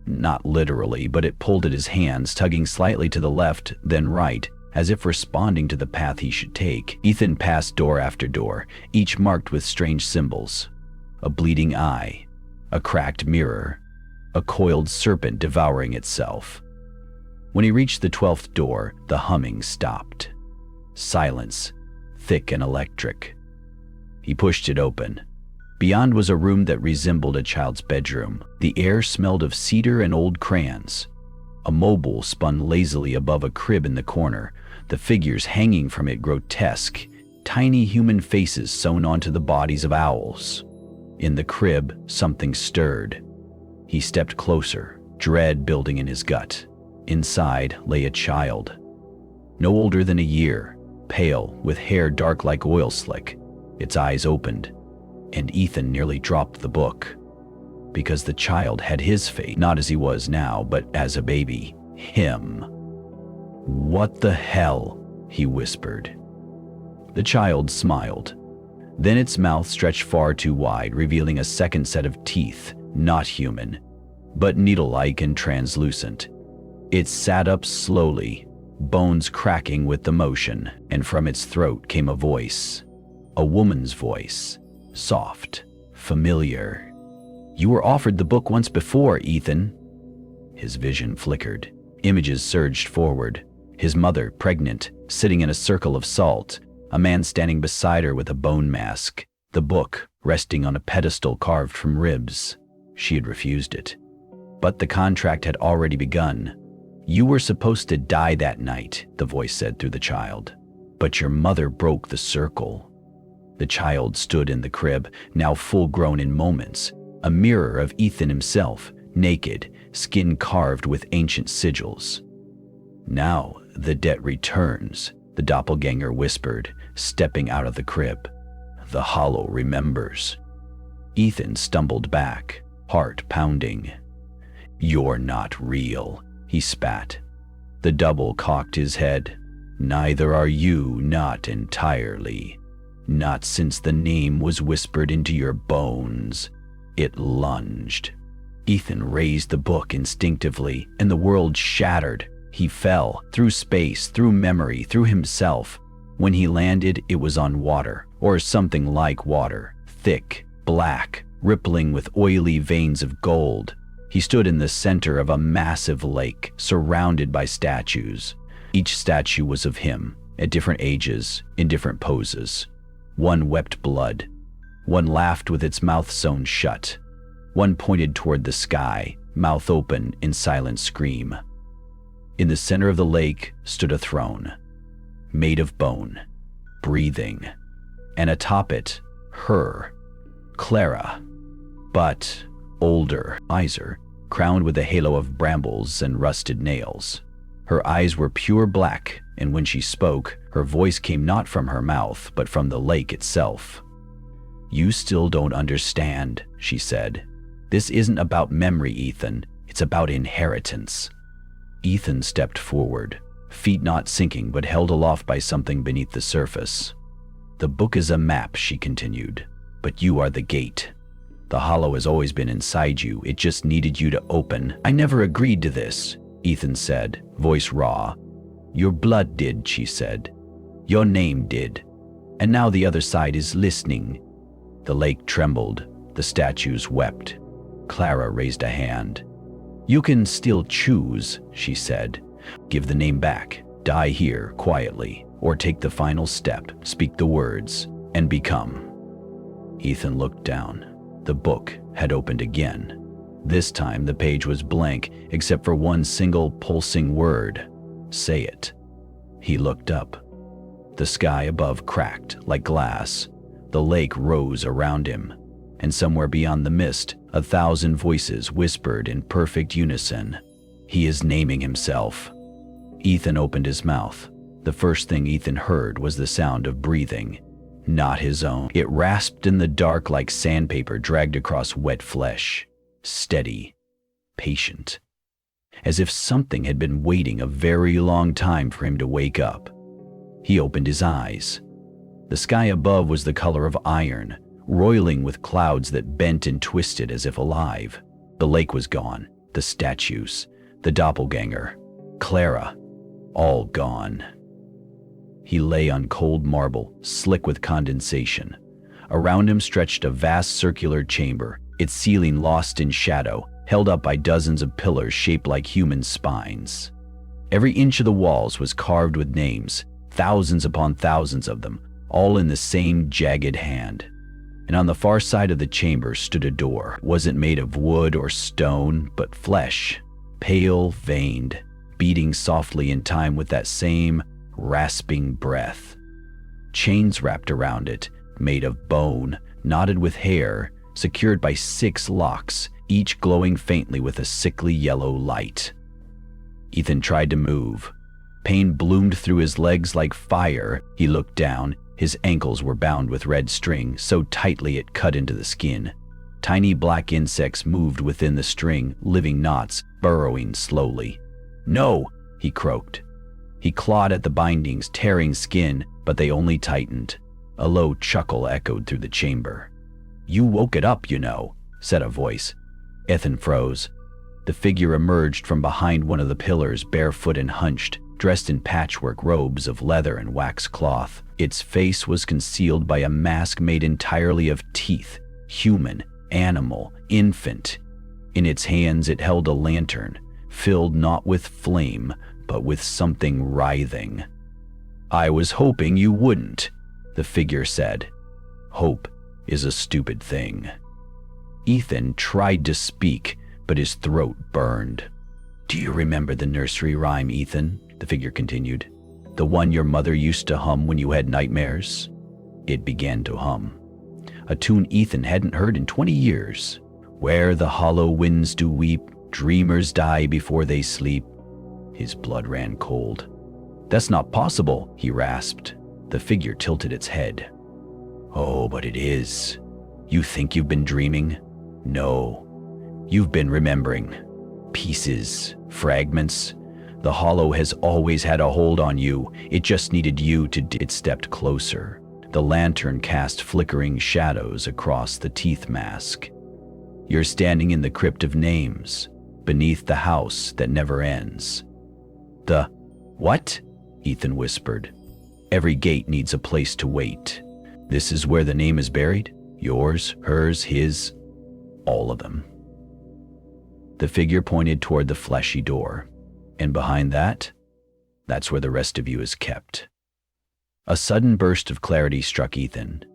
Not literally, but it pulled at his hands, tugging slightly to the left, then right, as if responding to the path he should take. Ethan passed door after door, each marked with strange symbols. A bleeding eye, a cracked mirror, a coiled serpent devouring itself. When he reached the 12th door, the humming stopped. Silence, thick and electric. He pushed it open. Beyond was a room that resembled a child's bedroom. The air smelled of cedar and old crayons. A mobile spun lazily above a crib in the corner, the figures hanging from it grotesque, tiny human faces sewn onto the bodies of owls. In the crib, something stirred. He stepped closer, dread building in his gut. Inside lay a child, no older than a year, pale, with hair dark like oil slick. Its eyes opened, and Ethan nearly dropped the book. Because the child had his fate, not as he was now, but as a baby. Him. "What the hell?" he whispered. The child smiled. Then its mouth stretched far too wide, revealing a second set of teeth, not human, but needle-like and translucent. It sat up slowly, bones cracking with the motion, and from its throat came a voice. A woman's voice. Soft, familiar. "You were offered the book once before, Ethan." His vision flickered. Images surged forward. His mother, pregnant, sitting in a circle of salt. A man standing beside her with a bone mask. The book resting on a pedestal carved from ribs. She had refused it. But the contract had already begun. "You were supposed to die that night," the voice said through the child. "But your mother broke the circle." The child stood in the crib, now full-grown in moments, a mirror of Ethan himself, naked, skin carved with ancient sigils. "Now the debt returns," the doppelganger whispered, stepping out of the crib. "The hollow remembers." Ethan stumbled back, heart pounding. "You're not real," he spat. The double cocked his head. "Neither are you, not entirely. Not since the name was whispered into your bones." It lunged. Ethan raised the book instinctively, and the world shattered. He fell, through space, through memory, through himself. When he landed, it was on water, or something like water, thick, black, rippling with oily veins of gold. He stood in the center of a massive lake, surrounded by statues. Each statue was of him, at different ages, in different poses. One wept blood. One laughed with its mouth sewn shut. One pointed toward the sky, mouth open in silent scream. In the center of the lake stood a throne, made of bone, breathing, and atop it, her, Clara, but older, wiser, crowned with a halo of brambles and rusted nails. Her eyes were pure black, and when she spoke, her voice came not from her mouth, but from the lake itself. "You still don't understand," she said. "This isn't about memory, Ethan. It's about inheritance." Ethan stepped forward, feet not sinking but held aloft by something beneath the surface. "The book is a map," she continued, "but you are the gate. The hollow has always been inside you. It just needed you to open." "I never agreed to this," Ethan said, voice raw. "Your blood did," she said. "Your name did. And now the other side is listening." The lake trembled. The statues wept. Clara raised a hand. "You can still choose," she said. "Give the name back, die here quietly, or take the final step, speak the words, and become." Ethan looked down. The book had opened again. This time the page was blank except for one single pulsing word. "Say it." He looked up. The sky above cracked like glass. The lake rose around him, and somewhere beyond the mist, 1,000 voices whispered in perfect unison. "He is naming himself." Ethan opened his mouth. The first thing Ethan heard was the sound of breathing, not his own. It rasped in the dark like sandpaper dragged across wet flesh, steady, patient, as if something had been waiting a very long time for him to wake up. He opened his eyes. The sky above was the color of iron, roiling with clouds that bent and twisted as if alive. The lake was gone, the statues, the doppelganger, Clara, all gone. He lay on cold marble, slick with condensation. Around him stretched a vast circular chamber, its ceiling lost in shadow, held up by dozens of pillars shaped like human spines. Every inch of the walls was carved with names, thousands upon thousands of them, all in the same jagged hand. And on the far side of the chamber stood a door. It wasn't made of wood or stone, but flesh, pale, veined, beating softly in time with that same rasping breath. Chains wrapped around it, made of bone, knotted with hair, secured by 6 locks, each glowing faintly with a sickly yellow light. Ethan tried to move. Pain bloomed through his legs like fire. He looked down. His ankles were bound with red string, so tightly it cut into the skin. Tiny black insects moved within the string, living knots, burrowing slowly. "No!" he croaked. He clawed at the bindings, tearing skin, but they only tightened. A low chuckle echoed through the chamber. "You woke it up, you know," said a voice. Ethan froze. The figure emerged from behind one of the pillars, barefoot and hunched, dressed in patchwork robes of leather and wax cloth. Its face was concealed by a mask made entirely of teeth, human, animal, infant. In its hands it held a lantern, filled not with flame, but with something writhing. "I was hoping you wouldn't," the figure said. "Hope is a stupid thing." Ethan tried to speak, but his throat burned. "Do you remember the nursery rhyme, Ethan?" the figure continued. "The one your mother used to hum when you had nightmares?" It began to hum. A tune Ethan hadn't heard in 20 years. "Where the hollow winds do weep, dreamers die before they sleep." His blood ran cold. "That's not possible," he rasped. The figure tilted its head. "Oh, but it is. You think you've been dreaming? No. You've been remembering. Pieces, fragments. The hollow has always had a hold on you. It just needed you to It stepped closer. The lantern cast flickering shadows across the teeth mask. "You're standing in the crypt of names, beneath the house that never ends." "The what?" Ethan whispered. "Every gate needs a place to wait. This is where the name is buried. Yours, hers, his, all of them." The figure pointed toward the fleshy door. "And behind that, that's where the rest of you is kept." A sudden burst of clarity struck Ethan.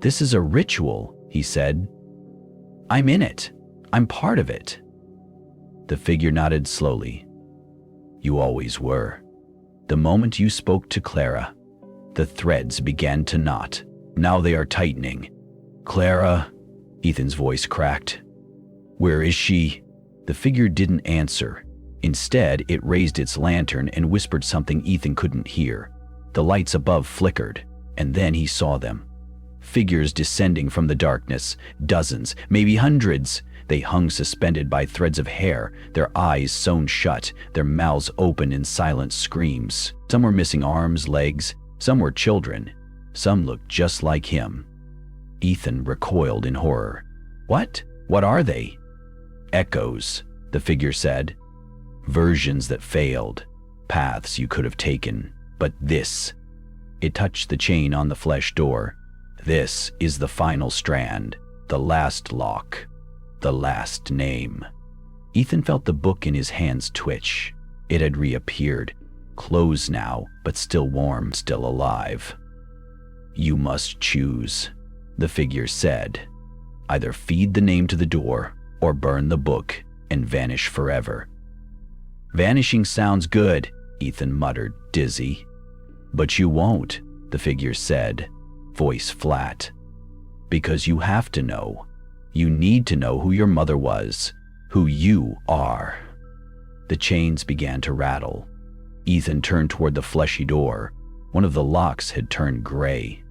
"This is a ritual," he said. "I'm in it. I'm part of it." The figure nodded slowly. "You always were. The moment you spoke to Clara, the threads began to knot. Now they are tightening." "Clara," Ethan's voice cracked. "Where is she?" The figure didn't answer. Instead, it raised its lantern and whispered something Ethan couldn't hear. The lights above flickered, and then he saw them. Figures descending from the darkness, dozens, maybe hundreds. They hung suspended by threads of hair, their eyes sewn shut, their mouths open in silent screams. Some were missing arms, legs, some were children, some looked just like him. Ethan recoiled in horror. "What? What are they?" "Echoes," the figure said. "Versions that failed, paths you could have taken. But this," it touched the chain on the flesh door, "this is the final strand, the last lock, the last name." Ethan felt the book in his hands twitch. It had reappeared, closed now, but still warm, still alive. "You must choose," the figure said. "Either feed the name to the door, or burn the book and vanish forever." "Vanishing sounds good," Ethan muttered, dizzy. "But you won't," the figure said, voice flat. "Because you have to know. You need to know who your mother was, who you are." The chains began to rattle. Ethan turned toward the fleshy door. One of the locks had turned gray.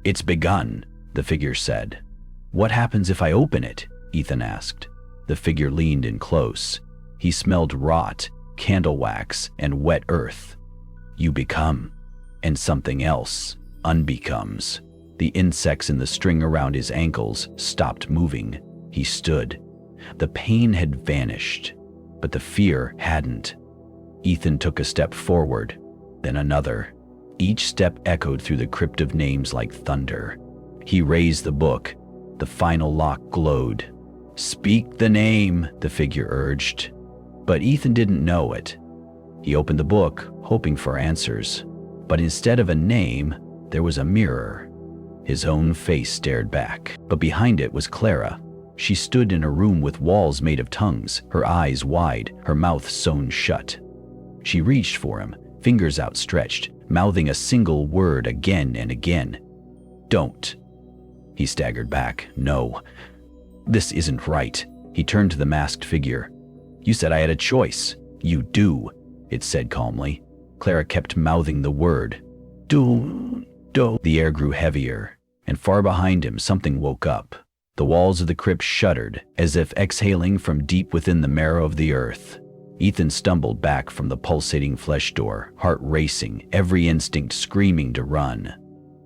"It's begun," the figure said. "What happens if I open it?" Ethan asked. The figure leaned in close. He smelled rot, candle wax, and wet earth. "You become, and something else unbecomes." The insects in the string around his ankles stopped moving. He stood. The pain had vanished, but the fear hadn't. Ethan took a step forward, then another. Each step echoed through the crypt of names like thunder. He raised the book. The final lock glowed. "Speak the name," the figure urged. But Ethan didn't know it. He opened the book, hoping for answers. But instead of a name, there was a mirror. His own face stared back, but behind it was Clara. She stood in a room with walls made of tongues, her eyes wide, her mouth sewn shut. She reached for him, fingers outstretched, mouthing a single word again and again. "Don't." He staggered back. "No, this isn't right." He turned to the masked figure. "You said I had a choice." "You do," it said calmly. Clara kept mouthing the word. "Do." The air grew heavier, and far behind him something woke up. The walls of the crypt shuddered, as if exhaling from deep within the marrow of the earth. Ethan stumbled back from the pulsating flesh door, heart racing, every instinct screaming to run.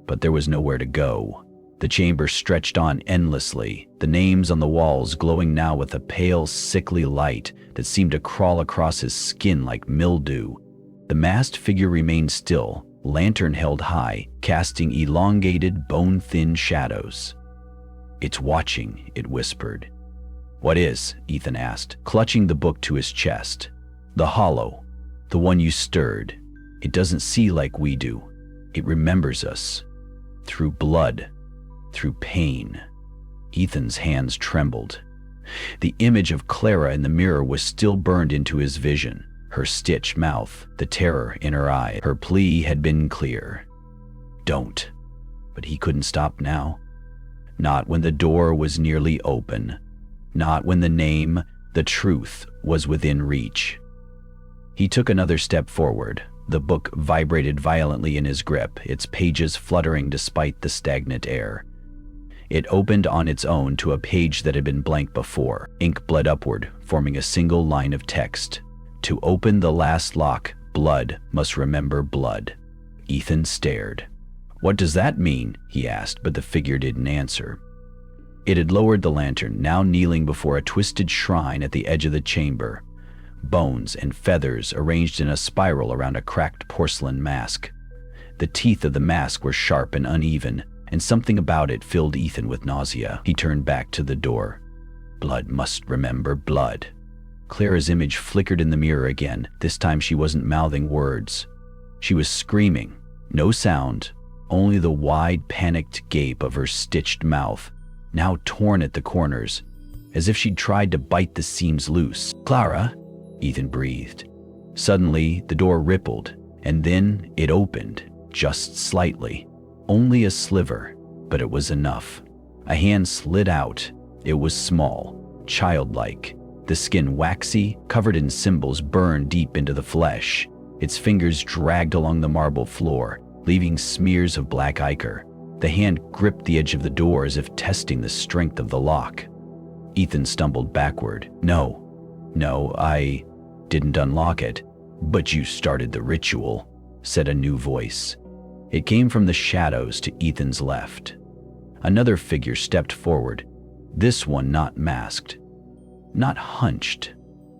But there was nowhere to go. The chamber stretched on endlessly, the names on the walls glowing now with a pale, sickly light that seemed to crawl across his skin like mildew. The masked figure remained still, lantern held high, casting elongated, bone-thin shadows. "It's watching," it whispered. "What is?" Ethan asked, clutching the book to his chest. "The hollow, the one you stirred. It doesn't see like we do. It remembers us. Through blood, through pain." Ethan's hands trembled. The image of Clara in the mirror was still burned into his vision. Her stitched mouth, the terror in her eye. Her plea had been clear. "Don't." But he couldn't stop now. Not when the door was nearly open. Not when the name, the truth, was within reach. He took another step forward. The book vibrated violently in his grip, its pages fluttering despite the stagnant air. It opened on its own to a page that had been blank before. Ink bled upward, forming a single line of text. "To open the last lock, blood must remember blood." Ethan stared. "What does that mean?" he asked, but the figure didn't answer. It had lowered the lantern, now kneeling before a twisted shrine at the edge of the chamber. Bones and feathers arranged in a spiral around a cracked porcelain mask. The teeth of the mask were sharp and uneven, and something about it filled Ethan with nausea. He turned back to the door. Blood must remember blood. Clara's image flickered in the mirror again. This time she wasn't mouthing words. She was screaming. No sound, only the wide, panicked gape of her stitched mouth, now torn at the corners, as if she'd tried to bite the seams loose. "Clara," Ethan breathed. Suddenly, the door rippled, and then it opened, just slightly. Only a sliver, but it was enough. A hand slid out. It was small, childlike, the skin waxy, covered in symbols burned deep into the flesh. Its fingers dragged along the marble floor, leaving smears of black ichor. The hand gripped the edge of the door as if testing the strength of the lock. Ethan stumbled backward. No, I didn't unlock it. "But you started the ritual," said a new voice. It came from the shadows to Ethan's left. Another figure stepped forward, this one not masked, not hunched.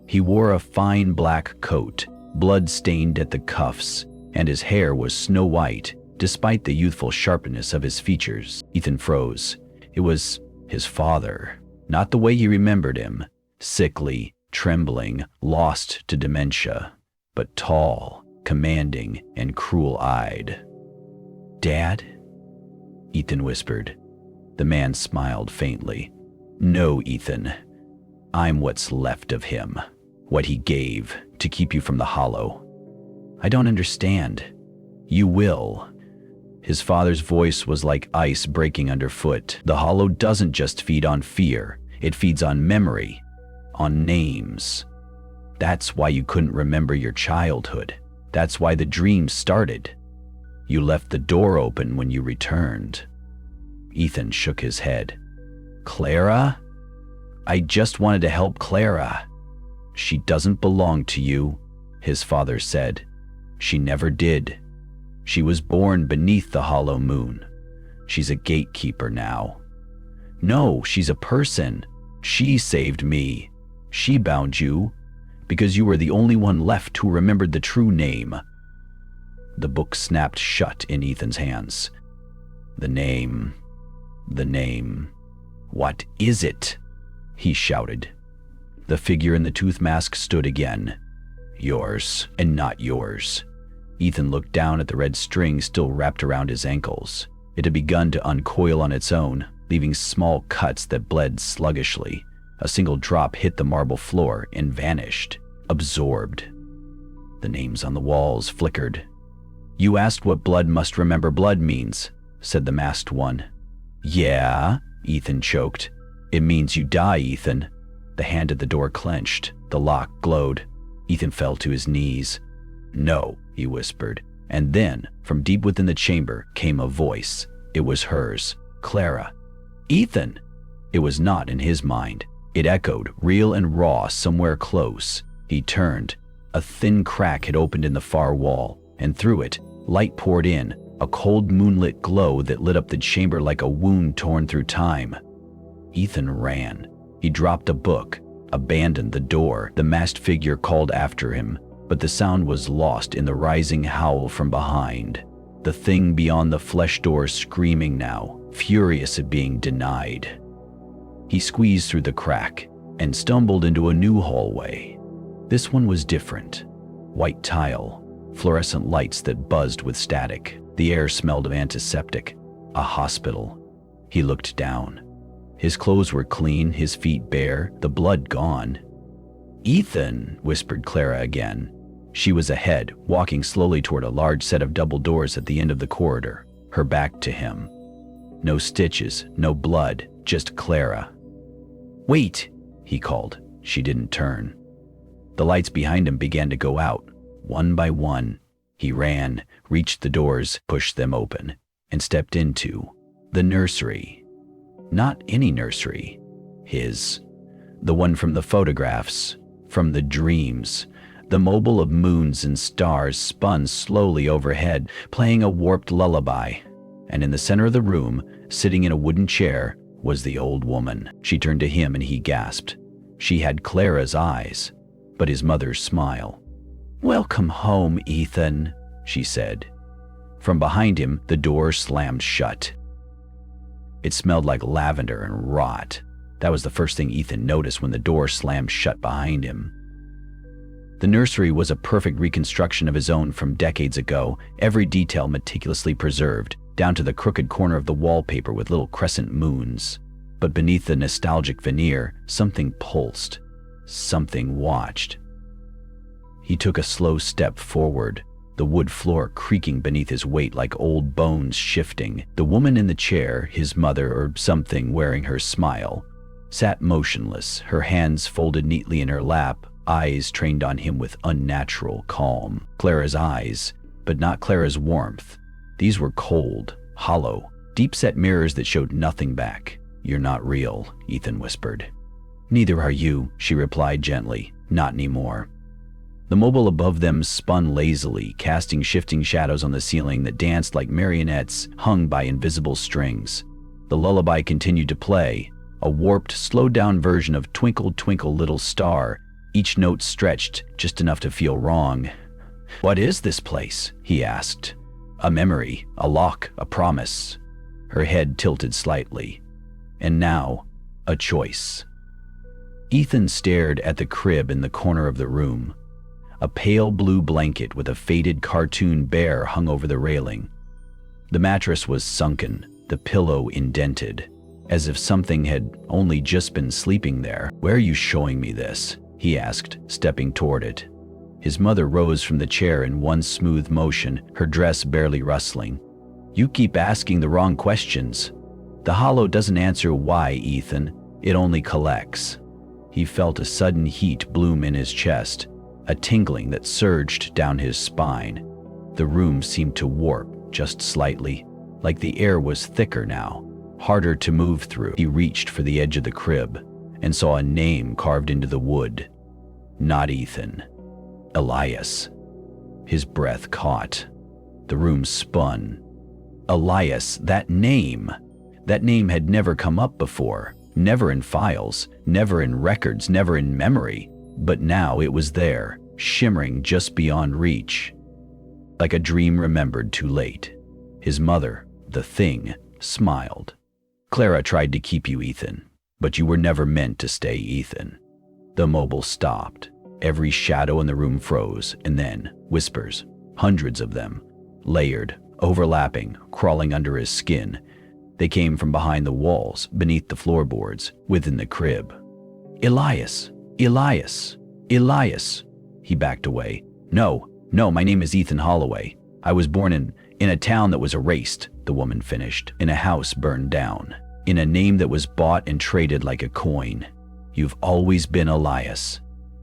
He wore a fine black coat, blood-stained at the cuffs, and his hair was snow white, despite the youthful sharpness of his features. Ethan froze. It was his father, not the way he remembered him, sickly, trembling, lost to dementia, but tall, commanding, and cruel-eyed. "Dad?" Ethan whispered. The man smiled faintly. "No, Ethan. I'm what's left of him, what he gave to keep you from the hollow." "I don't understand." "You will." His father's voice was like ice breaking underfoot. "The hollow doesn't just feed on fear. It feeds on memory, on names. That's why you couldn't remember your childhood. That's why the dream started. You left the door open when you returned." Ethan shook his head. "Clara? I just wanted to help Clara." "She doesn't belong to you," his father said. "She never did. She was born beneath the hollow moon. She's a gatekeeper now." "No, she's a person. She saved me. She bound you, because you were the only one left who remembered the true name." The book snapped shut in Ethan's hands. The name. "What is it?" he shouted. The figure in the tooth mask stood again. "Yours, and not yours." Ethan looked down at the red string still wrapped around his ankles. It had begun to uncoil on its own, leaving small cuts that bled sluggishly. A single drop hit the marble floor and vanished, absorbed. The names on the walls flickered. "You asked what blood must remember blood means," said the masked one. "Yeah," Ethan choked. "It means you die, Ethan." The hand at the door clenched. The lock glowed. Ethan fell to his knees. "No," he whispered. And then, from deep within the chamber, came a voice. It was hers. "Clara." "Ethan!" It was not in his mind. It echoed, real and raw, somewhere close. He turned. A thin crack had opened in the far wall, and through it, light poured in, a cold moonlit glow that lit up the chamber like a wound torn through time. Ethan ran. He dropped a book, abandoned the door. The masked figure called after him, but the sound was lost in the rising howl from behind. The thing beyond the flesh door screaming now, furious at being denied. He squeezed through the crack and stumbled into a new hallway. This one was different. White tile, fluorescent lights that buzzed with static. The air smelled of antiseptic. A hospital. He looked down. His clothes were clean, his feet bare, the blood gone. "Ethan," whispered Clara again. She was ahead, walking slowly toward a large set of double doors at the end of the corridor, her back to him. No stitches, no blood, just Clara. "Wait," he called. She didn't turn. The lights behind him began to go out, one by one. He ran, reached the doors, pushed them open, and stepped into the nursery. Not any nursery. His. The one from the photographs, from the dreams. The mobile of moons and stars spun slowly overhead, playing a warped lullaby. And in the center of the room, sitting in a wooden chair, was the old woman. She turned to him and he gasped. She had Clara's eyes, but his mother's smile. "Welcome home, Ethan," she said. From behind him, the door slammed shut. It smelled like lavender and rot. That was the first thing Ethan noticed when the door slammed shut behind him. The nursery was a perfect reconstruction of his own from decades ago, every detail meticulously preserved, down to the crooked corner of the wallpaper with little crescent moons. But beneath the nostalgic veneer, something pulsed. Something watched. He took a slow step forward, the wood floor creaking beneath his weight like old bones shifting. The woman in the chair, his mother or something wearing her smile, sat motionless, her hands folded neatly in her lap, eyes trained on him with unnatural calm. Clara's eyes, but not Clara's warmth. These were cold, hollow, deep-set mirrors that showed nothing back. "You're not real," Ethan whispered. "Neither are you," she replied gently. "Not anymore." The mobile above them spun lazily, casting shifting shadows on the ceiling that danced like marionettes hung by invisible strings. The lullaby continued to play, a warped, slowed-down version of Twinkle, Twinkle, Little Star, each note stretched just enough to feel wrong. "What is this place?" he asked. "A memory, a lock, a promise." Her head tilted slightly. "And now, a choice." Ethan stared at the crib in the corner of the room. A pale blue blanket with a faded cartoon bear hung over the railing. The mattress was sunken, the pillow indented, as if something had only just been sleeping there. "Where are you showing me this?" he asked, stepping toward it. His mother rose from the chair in one smooth motion, her dress barely rustling. "You keep asking the wrong questions. The hollow doesn't answer why, Ethan. It only collects." He felt a sudden heat bloom in his chest. a tingling that surged down his spine. The room seemed to warp just slightly, like the air was thicker now, harder to move through. He reached for the edge of the crib and saw a name carved into the wood. Not Ethan. Elias. His breath caught. The room spun. Elias, that name had never come up before, never in files, never in records, never in memory, but now it was there, shimmering just beyond reach. Like a dream remembered too late. His mother, the thing, smiled. Clara tried to keep you, Ethan, but you were never meant to stay, Ethan. The mobile stopped. Every shadow in the room froze, and then whispers, hundreds of them, layered, overlapping, crawling under his skin. They came from behind the walls, beneath the floorboards, within the crib. Elias, Elias, Elias. He backed away. No, my name is Ethan Holloway. I was born in a town that was erased, the woman finished, in a house burned down, in a name that was bought and traded like a coin. You've always been Elias.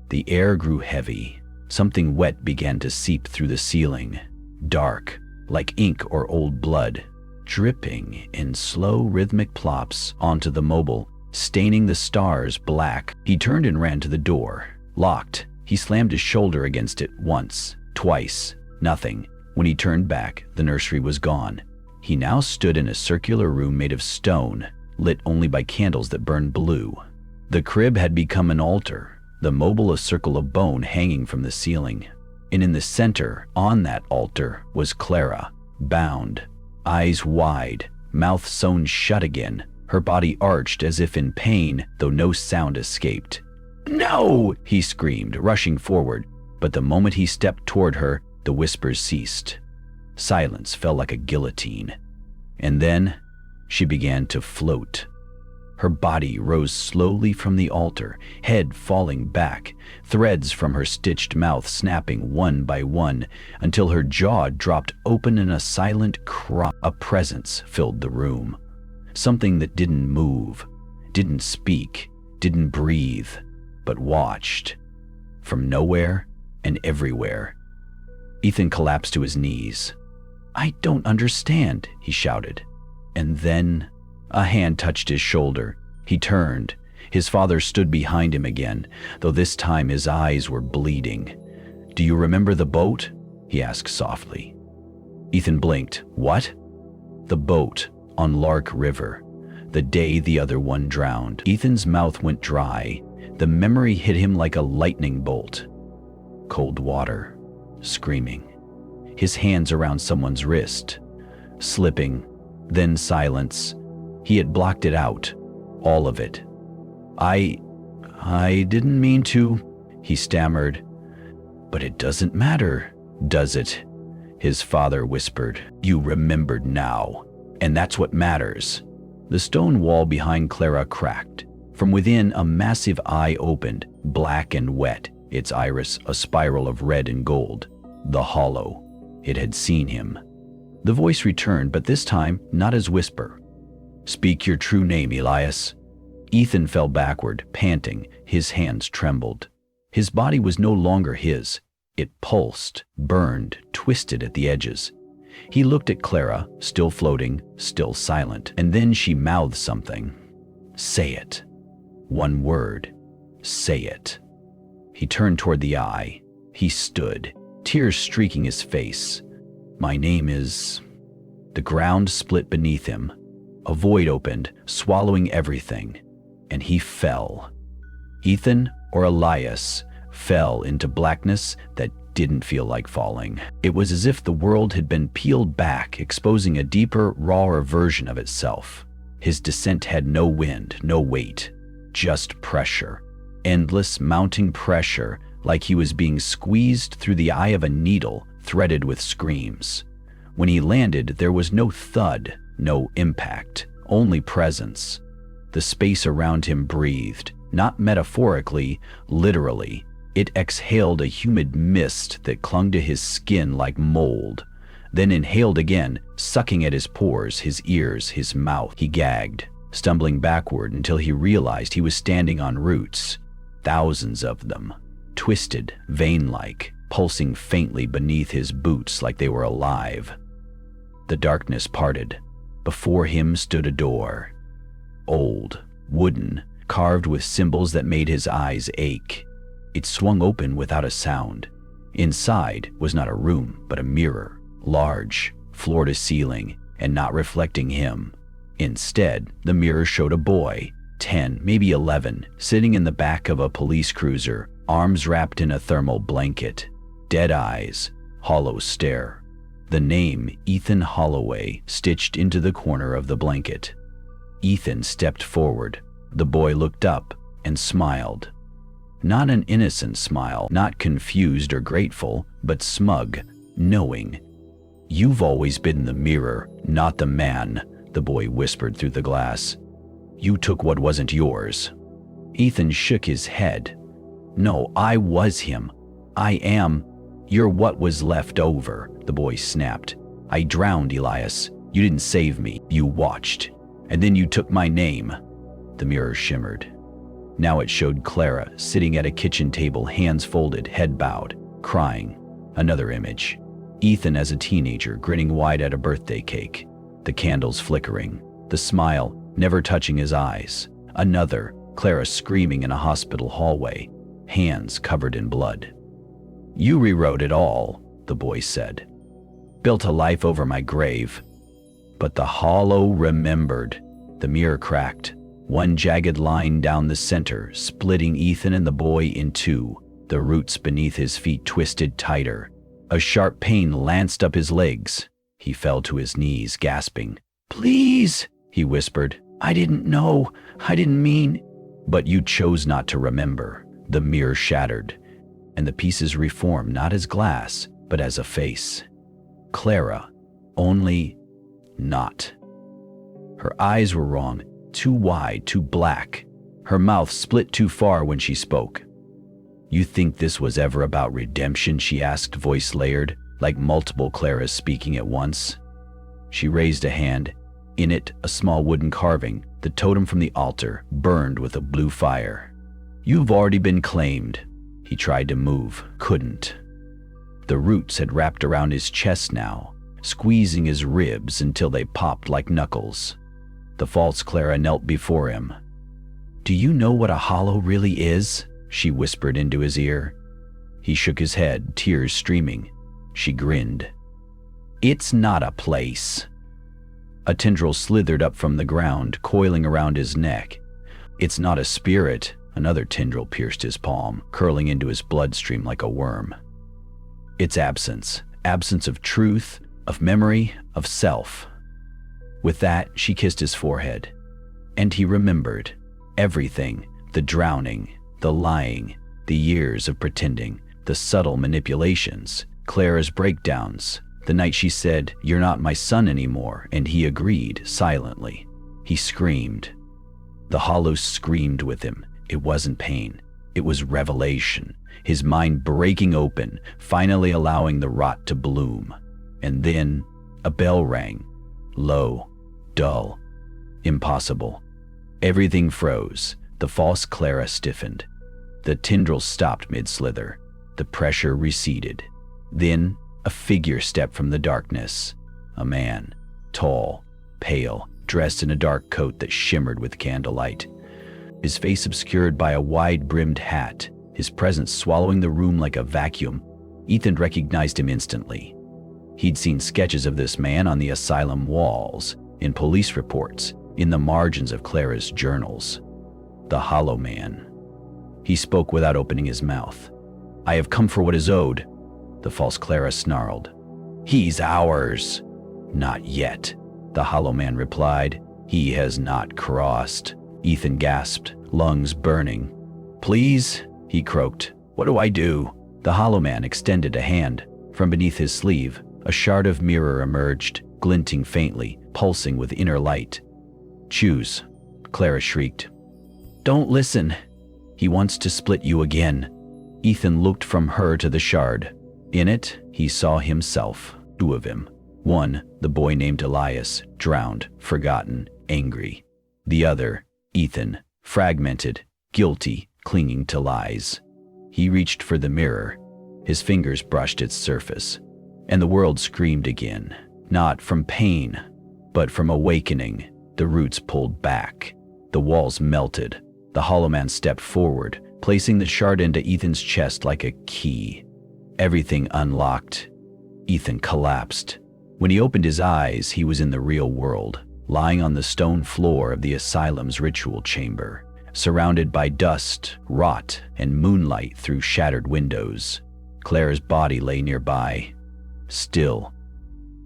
The air grew heavy. Something wet began to seep through the ceiling, dark, like ink or old blood, dripping in slow rhythmic plops onto the mobile, staining the stars black. He turned and ran to the door. Locked. He slammed his shoulder against it once, twice. Nothing. When he turned back, the nursery was gone. He now stood in a circular room made of stone, lit only by candles that burned blue. The crib had become an altar, the mobile a circle of bone hanging from the ceiling. And in the center, on that altar, was Clara, bound, eyes wide, mouth sewn shut again, her body arched as if in pain, though no sound escaped. No! He screamed, rushing forward, but the moment he stepped toward her, the whispers ceased. Silence fell like a guillotine. And then she began to float. Her body rose slowly from the altar, head falling back, threads from her stitched mouth snapping one by one until her jaw dropped open in a silent cry. A presence filled the room. Something that didn't move, didn't speak, didn't breathe, but watched. From nowhere and everywhere. Ethan collapsed to his knees. I don't understand, he shouted. And then a hand touched his shoulder. He turned. His father stood behind him again, though this time his eyes were bleeding. Do you remember the boat? He asked softly. Ethan blinked. What? The boat on Lark River, the day the other one drowned. Ethan's mouth went dry. The memory hit him like a lightning bolt. Cold water, screaming. His hands around someone's wrist, slipping, then silence. He had blocked it out, all of it. I didn't mean to, he stammered. But it doesn't matter, does it? His father whispered. You remembered now, and that's what matters. The stone wall behind Clara cracked. From within, a massive eye opened, black and wet, its iris a spiral of red and gold. The hollow. It had seen him. The voice returned, but this time not as whisper. Speak your true name, Elias. Ethan fell backward, panting. His hands trembled. His body was no longer his. It pulsed, burned, twisted at the edges. He looked at Clara, still floating, still silent, and then she mouthed something. Say it. One word. Say it. He turned toward the eye. He stood, tears streaking his face. My name is... The ground split beneath him. A void opened, swallowing everything, and he fell. Ethan, or Elias, fell into blackness that didn't feel like falling. It was as if the world had been peeled back, exposing a deeper, rawer version of itself. His descent had no wind, no weight, just pressure. Endless, mounting pressure, like he was being squeezed through the eye of a needle, threaded with screams. When he landed, there was no thud, no impact, only presence. The space around him breathed, not metaphorically, literally. It exhaled a humid mist that clung to his skin like mold, then inhaled again, sucking at his pores, his ears, his mouth. He gagged, stumbling backward until he realized he was standing on roots, thousands of them, twisted, vein-like, pulsing faintly beneath his boots like they were alive. The darkness parted. Before him stood a door. Old, wooden, carved with symbols that made his eyes ache. It swung open without a sound. Inside was not a room, but a mirror, large, floor to ceiling, and not reflecting him. Instead, the mirror showed a boy, 10, maybe 11, sitting in the back of a police cruiser, arms wrapped in a thermal blanket. Dead eyes, hollow stare. The name Ethan Holloway stitched into the corner of the blanket. Ethan stepped forward. The boy looked up and smiled. Not an innocent smile, not confused or grateful, but smug, knowing. "You've always been the mirror, not the man," the boy whispered through the glass. "You took what wasn't yours." Ethan shook his head. "No, I was him. I am. You're what was left over," the boy snapped. "I drowned, Elias. You didn't save me. You watched. And then you took my name." The mirror shimmered. Now it showed Clara sitting at a kitchen table, hands folded, head bowed, crying. Another image. Ethan as a teenager, grinning wide at a birthday cake. The candles flickering. The smile never touching his eyes. Another, Clara screaming in a hospital hallway, hands covered in blood. "You rewrote it all," the boy said. "Built a life over my grave." But the hollow remembered. The mirror cracked. One jagged line down the center, splitting Ethan and the boy in two. The roots beneath his feet twisted tighter. A sharp pain lanced up his legs. He fell to his knees, gasping. "Please," he whispered. "I didn't know. I didn't mean." "But you chose not to remember." The mirror shattered, and the pieces reformed not as glass, but as a face. Clara, only not. Her eyes were wrong, too wide, too black. Her mouth split too far when she spoke. "You think this was ever about redemption?" she asked, voice layered, like multiple Claras speaking at once. She raised a hand. In it, a small wooden carving, the totem from the altar, burned with a blue fire. "You've already been claimed." He tried to move, couldn't. The roots had wrapped around his chest now, squeezing his ribs until they popped like knuckles. The false Clara knelt before him. "Do you know what a hollow really is?" she whispered into his ear. He shook his head, tears streaming. She grinned. "It's not a place." A tendril slithered up from the ground, coiling around his neck. "It's not a spirit." Another tendril pierced his palm, curling into his bloodstream like a worm. "It's absence. Absence of truth, of memory, of self." With that, she kissed his forehead. And he remembered. Everything. The drowning, the lying, the years of pretending, the subtle manipulations, Clara's breakdowns, the night she said, "You're not my son anymore," and he agreed, silently. He screamed. The hollow screamed with him. It wasn't pain. It was revelation. His mind breaking open, finally allowing the rot to bloom. And then a bell rang. Low, dull, impossible. Everything froze. The false Clara stiffened. The tendrils stopped mid-slither. The pressure receded. Then a figure stepped from the darkness. A man, tall, pale, dressed in a dark coat that shimmered with candlelight. His face obscured by a wide-brimmed hat, his presence swallowing the room like a vacuum. Ethan recognized him instantly. He'd seen sketches of this man on the asylum walls, in police reports, in the margins of Clara's journals. The Hollow Man. He spoke without opening his mouth. "I have come for what is owed," the false Clara snarled. "He's ours." "Not yet," the Hollow Man replied. "He has not crossed." Ethan gasped, lungs burning. "Please," he croaked. "What do I do?" The Hollow Man extended a hand. From beneath his sleeve, a shard of mirror emerged, glinting faintly, pulsing with inner light. "Choose," Clara shrieked. "Don't listen. He wants to split you again." Ethan looked from her to the shard. In it, he saw himself, two of him. One, the boy named Elias, drowned, forgotten, angry. The other, Ethan, fragmented, guilty, clinging to lies. He reached for the mirror. His fingers brushed its surface, and the world screamed again, not from pain, but from awakening. The roots pulled back. The walls melted. The Hollow Man stepped forward, placing the shard into Ethan's chest like a key. Everything unlocked. Ethan collapsed. When he opened his eyes, he was in the real world, lying on the stone floor of the asylum's ritual chamber, surrounded by dust, rot, and moonlight through shattered windows. Clara's body lay nearby, still,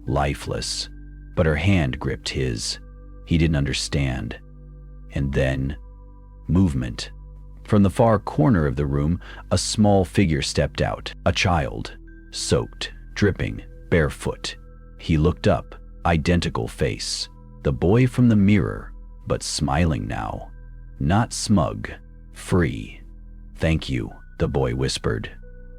lifeless, but her hand gripped his. He didn't understand. And then, movement. From the far corner of the room, a small figure stepped out, a child, soaked, dripping, barefoot. He looked up, identical face. The boy from the mirror, but smiling now. Not smug, free. "Thank you," the boy whispered.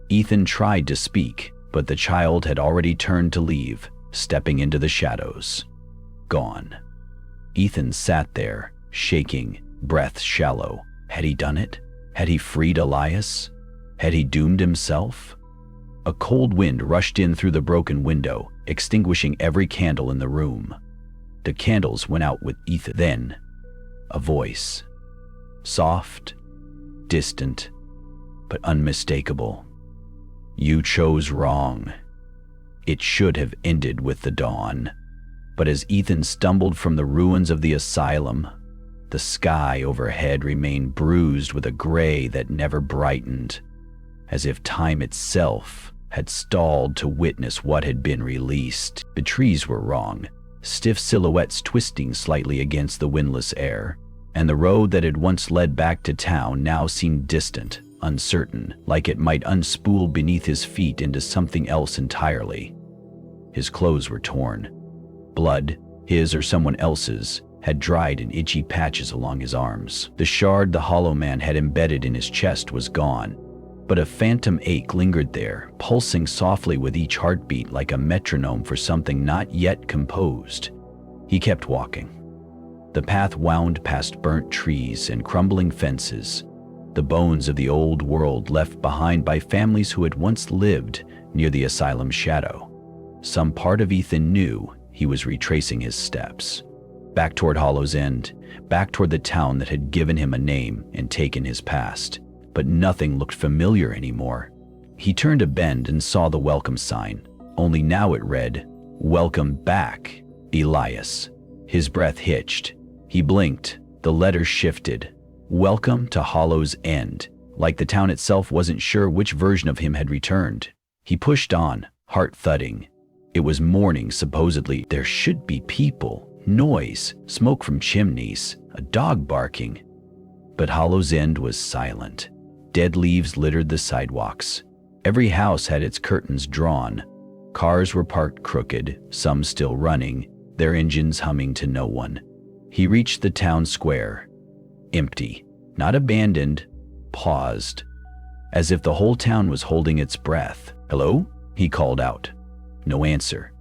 Ethan tried to speak, but the child had already turned to leave, stepping into the shadows. Gone. Ethan sat there, shaking, breath shallow. Had he done it? Had he freed Elias? Had he doomed himself? A cold wind rushed in through the broken window, extinguishing every candle in the room. The candles went out with Ethan. Then, a voice. Soft, distant, but unmistakable. "You chose wrong. It should have ended with the dawn." But as Ethan stumbled from the ruins of the asylum, the sky overhead remained bruised with a gray that never brightened, as if time itself had stalled to witness what had been released. The trees were wrong, stiff silhouettes twisting slightly against the windless air, and the road that had once led back to town now seemed distant, uncertain, like it might unspool beneath his feet into something else entirely. His clothes were torn. Blood, his or someone else's, had dried in itchy patches along his arms. The shard the Hollow Man had embedded in his chest was gone, but a phantom ache lingered there, pulsing softly with each heartbeat like a metronome for something not yet composed. He kept walking. The path wound past burnt trees and crumbling fences, the bones of the old world left behind by families who had once lived near the asylum's shadow. Some part of Ethan knew he was retracing his steps, back toward Hollow's End, back toward the town that had given him a name and taken his past. But nothing looked familiar anymore. He turned a bend and saw the welcome sign, only now it read, "Welcome back, Elias." His breath hitched. He blinked. The letters shifted. "Welcome to Hollow's End," like the town itself wasn't sure which version of him had returned. He pushed on, heart thudding. It was morning, supposedly. There should be people, noise, smoke from chimneys, a dog barking. But Hollow's End was silent. Dead leaves littered the sidewalks. Every house had its curtains drawn. Cars were parked crooked, some still running, their engines humming to no one. He reached the town square. Empty, not abandoned, paused, as if the whole town was holding its breath. "Hello?" he called out. No answer.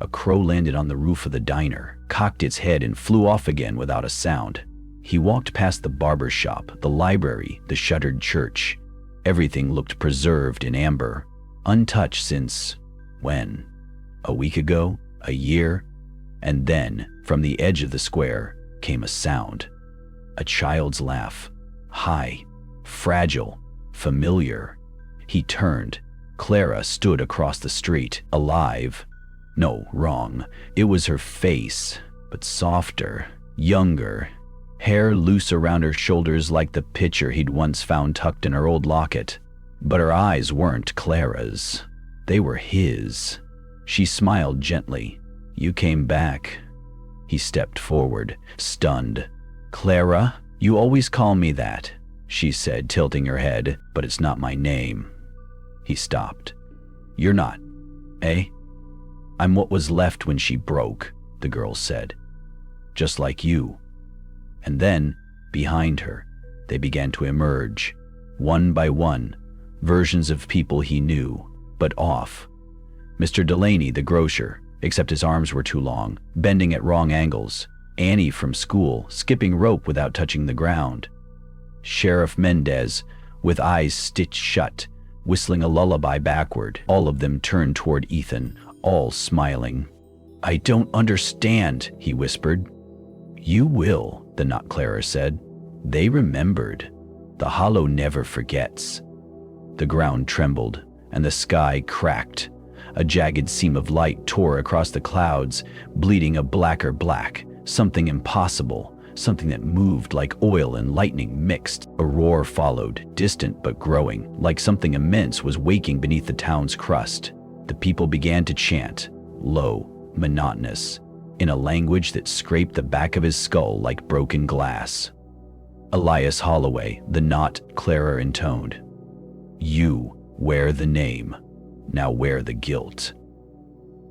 A crow landed on the roof of the diner, cocked its head and flew off again without a sound. He walked past the barber shop, the library, the shuttered church. Everything looked preserved in amber, untouched since, when? A week ago? A year? And then, from the edge of the square, came a sound. A child's laugh. High, fragile, familiar. He turned. Clara stood across the street, alive. No, wrong. It was her face, but softer, younger. Hair loose around her shoulders like the picture he'd once found tucked in her old locket. But her eyes weren't Clara's. They were his. She smiled gently. "You came back." He stepped forward, stunned. "Clara, you always call me that," she said, tilting her head, "but it's not my name." He stopped. "You're not, eh?" "I'm what was left when she broke," the girl said. "Just like you." And then, behind her, they began to emerge, one by one, versions of people he knew, but off. Mr. Delaney, the grocer, except his arms were too long, bending at wrong angles. Annie from school, skipping rope without touching the ground. Sheriff Mendez, with eyes stitched shut, whistling a lullaby backward. All of them turned toward Ethan, all smiling. "I don't understand," he whispered. "You will," the Not Clara said. "They remembered. The hollow never forgets." The ground trembled, and the sky cracked. A jagged seam of light tore across the clouds, bleeding a blacker black, something impossible, something that moved like oil and lightning mixed. A roar followed, distant but growing, like something immense was waking beneath the town's crust. The people began to chant, low, monotonous, in a language that scraped the back of his skull like broken glass. Elias Holloway, the Not Clara intoned. "You wear the name, now wear the guilt."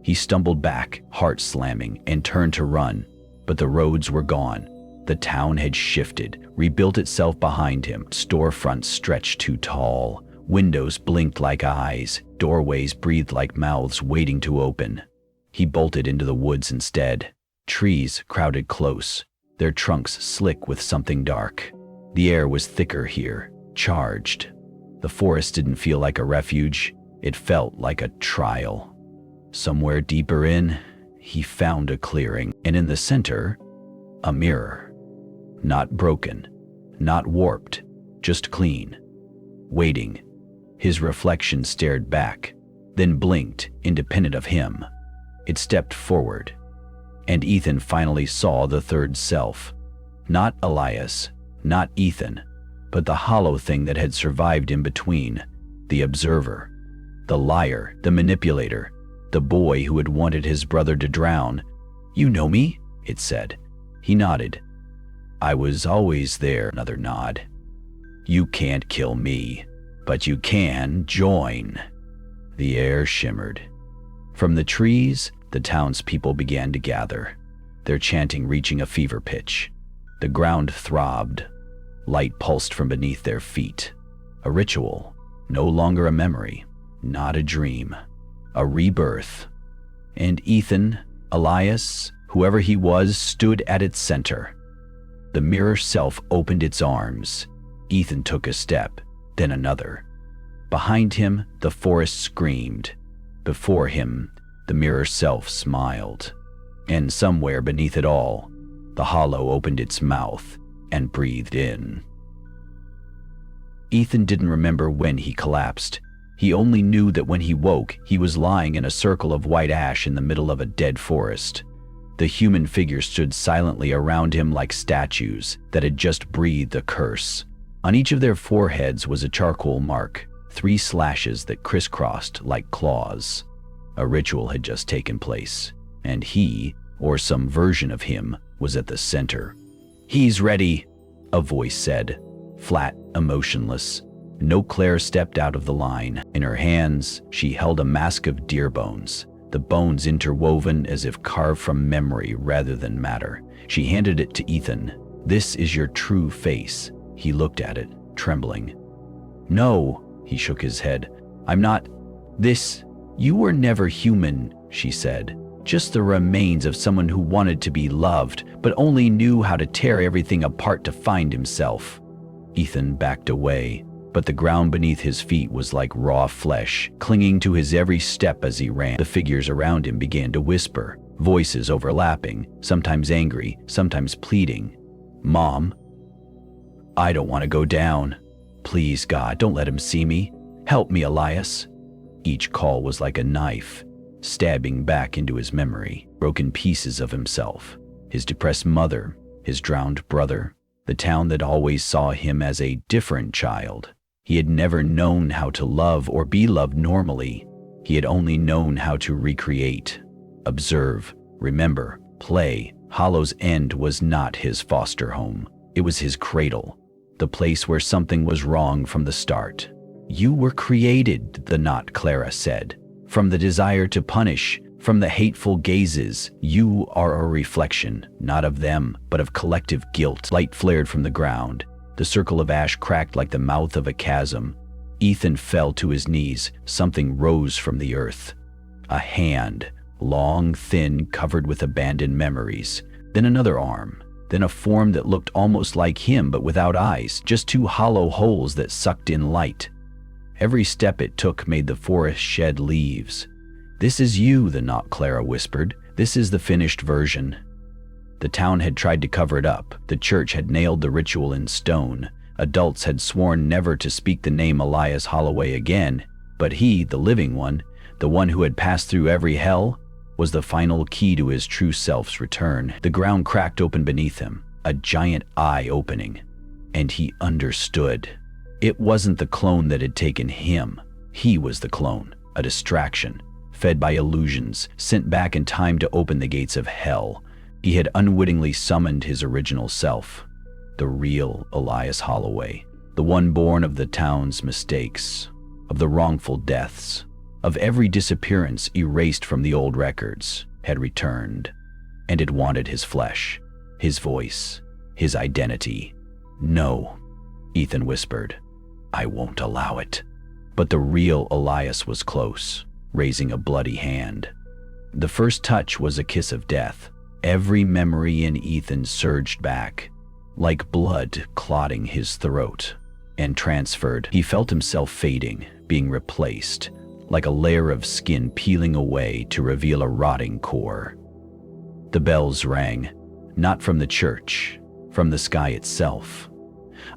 He stumbled back, heart slamming, and turned to run, but the roads were gone. The town had shifted, rebuilt itself behind him. Storefronts stretched too tall, windows blinked like eyes, doorways breathed like mouths waiting to open. He bolted into the woods instead. Trees crowded close, their trunks slick with something dark. The air was thicker here, charged. The forest didn't feel like a refuge, it felt like a trial. Somewhere deeper in, he found a clearing, and in the center, a mirror. Not broken, not warped, just clean. Waiting, his reflection stared back, then blinked, independent of him. It stepped forward, and Ethan finally saw the third self. Not Elias, not Ethan, but the hollow thing that had survived in between, the observer, the liar, the manipulator, the boy who had wanted his brother to drown. "You know me?" it said. He nodded. "I was always there." Another nod. "You can't kill me, but you can join." The air shimmered. From the trees, the townspeople began to gather, their chanting reaching a fever pitch. The ground throbbed. Light pulsed from beneath their feet. A ritual, no longer a memory, not a dream, a rebirth. And Ethan, Elias, whoever he was, stood at its center. The mirror self opened its arms. Ethan took a step, then another. Behind him, the forest screamed. Before him, the mirror self smiled. And somewhere beneath it all, the hollow opened its mouth and breathed in. Ethan didn't remember when he collapsed. He only knew that when he woke, he was lying in a circle of white ash in the middle of a dead forest. The human figures stood silently around him like statues that had just breathed a curse. On each of their foreheads was a charcoal mark, 3 slashes that crisscrossed like claws. A ritual had just taken place, and he, or some version of him, was at the center. "He's ready," a voice said, flat, emotionless. No Claire stepped out of the line. In her hands, she held a mask of deer bones, the bones interwoven as if carved from memory rather than matter. She handed it to Ethan. "This is your true face." He looked at it, trembling. "No," he shook his head. "I'm not. This. You were never human," she said. "Just the remains of someone who wanted to be loved, but only knew how to tear everything apart to find himself." Ethan backed away, but the ground beneath his feet was like raw flesh, clinging to his every step as he ran. The figures around him began to whisper, voices overlapping, sometimes angry, sometimes pleading. "Mom, I don't want to go down. Please, God, don't let him see me. Help me, Elias." Each call was like a knife, stabbing back into his memory, broken pieces of himself, his depressed mother, his drowned brother, the town that always saw him as a different child. He had never known how to love or be loved normally. He had only known how to recreate, observe, remember, play. Hollow's End was not his foster home. It was his cradle, the place where something was wrong from the start. "You were created," the Not Clara said. "From the desire to punish, from the hateful gazes. You are a reflection, not of them, but of collective guilt." Light flared from the ground. The circle of ash cracked like the mouth of a chasm. Ethan fell to his knees. Something rose from the earth. A hand, long, thin, covered with abandoned memories. Then another arm, then a form that looked almost like him but without eyes, just two hollow holes that sucked in light. Every step it took made the forest shed leaves. "This is you," the Not Clara whispered. "This is the finished version." The town had tried to cover it up. The church had nailed the ritual in stone. Adults had sworn never to speak the name Elias Holloway again. But he, the living one, the one who had passed through every hell, was the final key to his true self's return. The ground cracked open beneath him, a giant eye opening. And he understood. It wasn't the clone that had taken him. He was the clone, a distraction, fed by illusions, sent back in time to open the gates of hell. He had unwittingly summoned his original self, the real Elias Holloway, the one born of the town's mistakes, of the wrongful deaths, of every disappearance erased from the old records, had returned, and it wanted his flesh, his voice, his identity. "No," Ethan whispered. "I won't allow it." But the real Elias was close, raising a bloody hand. The first touch was a kiss of death. Every memory in Ethan surged back, like blood clotting his throat, and transferred. He felt himself fading, being replaced, like a layer of skin peeling away to reveal a rotting core. The bells rang, not from the church, from the sky itself.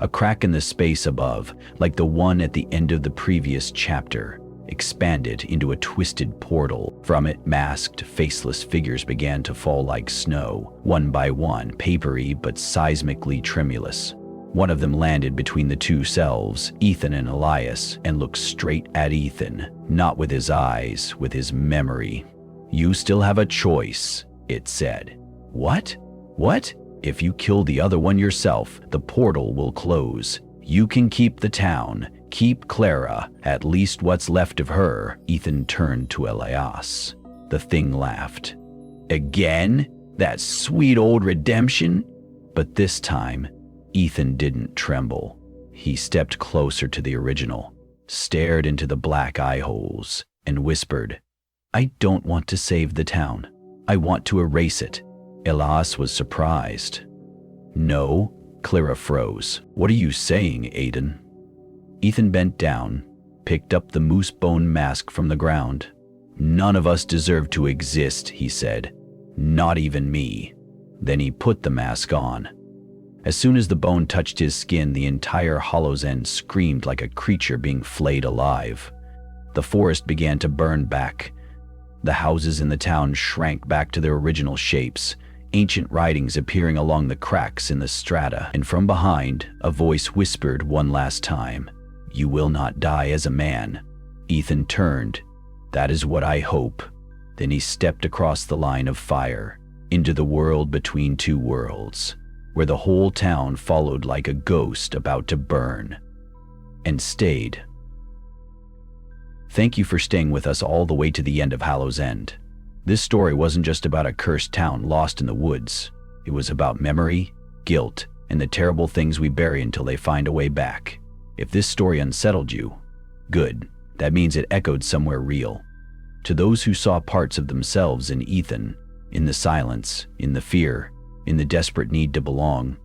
A crack in the space above, like the one at the end of the previous chapter, expanded into a twisted portal. From it, masked, faceless figures began to fall like snow, one by one, papery but seismically tremulous. One of them landed between the two selves, Ethan and Elias, and looked straight at Ethan, not with his eyes, with his memory. "You still have a choice," it said. "What? What? If you kill the other one yourself, the portal will close. You can keep the town. Keep Clara, at least what's left of her." Ethan turned to Elias. The thing laughed. "Again? That sweet old redemption?" But this time, Ethan didn't tremble. He stepped closer to the original, stared into the black eye holes, and whispered, "I don't want to save the town. I want to erase it." Elias was surprised. "No?" Clara froze. "What are you saying, Aiden?" Ethan bent down, picked up the moose bone mask from the ground. "None of us deserve to exist," he said. "Not even me." Then he put the mask on. As soon as the bone touched his skin, the entire hollow's end screamed like a creature being flayed alive. The forest began to burn back. The houses in the town shrank back to their original shapes, ancient writings appearing along the cracks in the strata, and from behind, a voice whispered one last time, "You will not die as a man." Ethan turned. "That is what I hope." Then he stepped across the line of fire, into the world between two worlds, where the whole town followed like a ghost about to burn, and stayed. Thank you for staying with us all the way to the end of Hallow's End. This story wasn't just about a cursed town lost in the woods. It was about memory, guilt, and the terrible things we bury until they find a way back. If this story unsettled you, good. That means it echoed somewhere real. To those who saw parts of themselves in Ethan, in the silence, in the fear, in the desperate need to belong,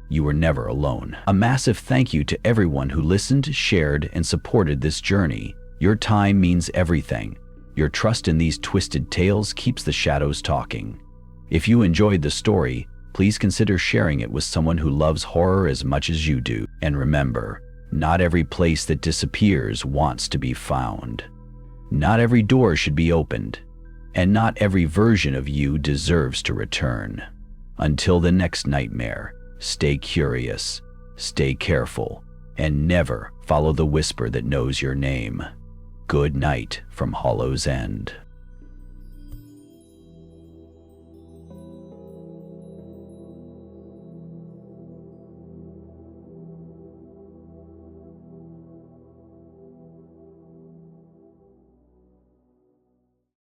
you were never alone. A massive thank you to everyone who listened, shared, and supported this journey. Your time means everything. Your trust in these twisted tales keeps the shadows talking. If you enjoyed the story, please consider sharing it with someone who loves horror as much as you do. And remember, not every place that disappears wants to be found. Not every door should be opened, and not every version of you deserves to return. Until the next nightmare, stay curious, stay careful, and never follow the whisper that knows your name. Good night from Hollow's End.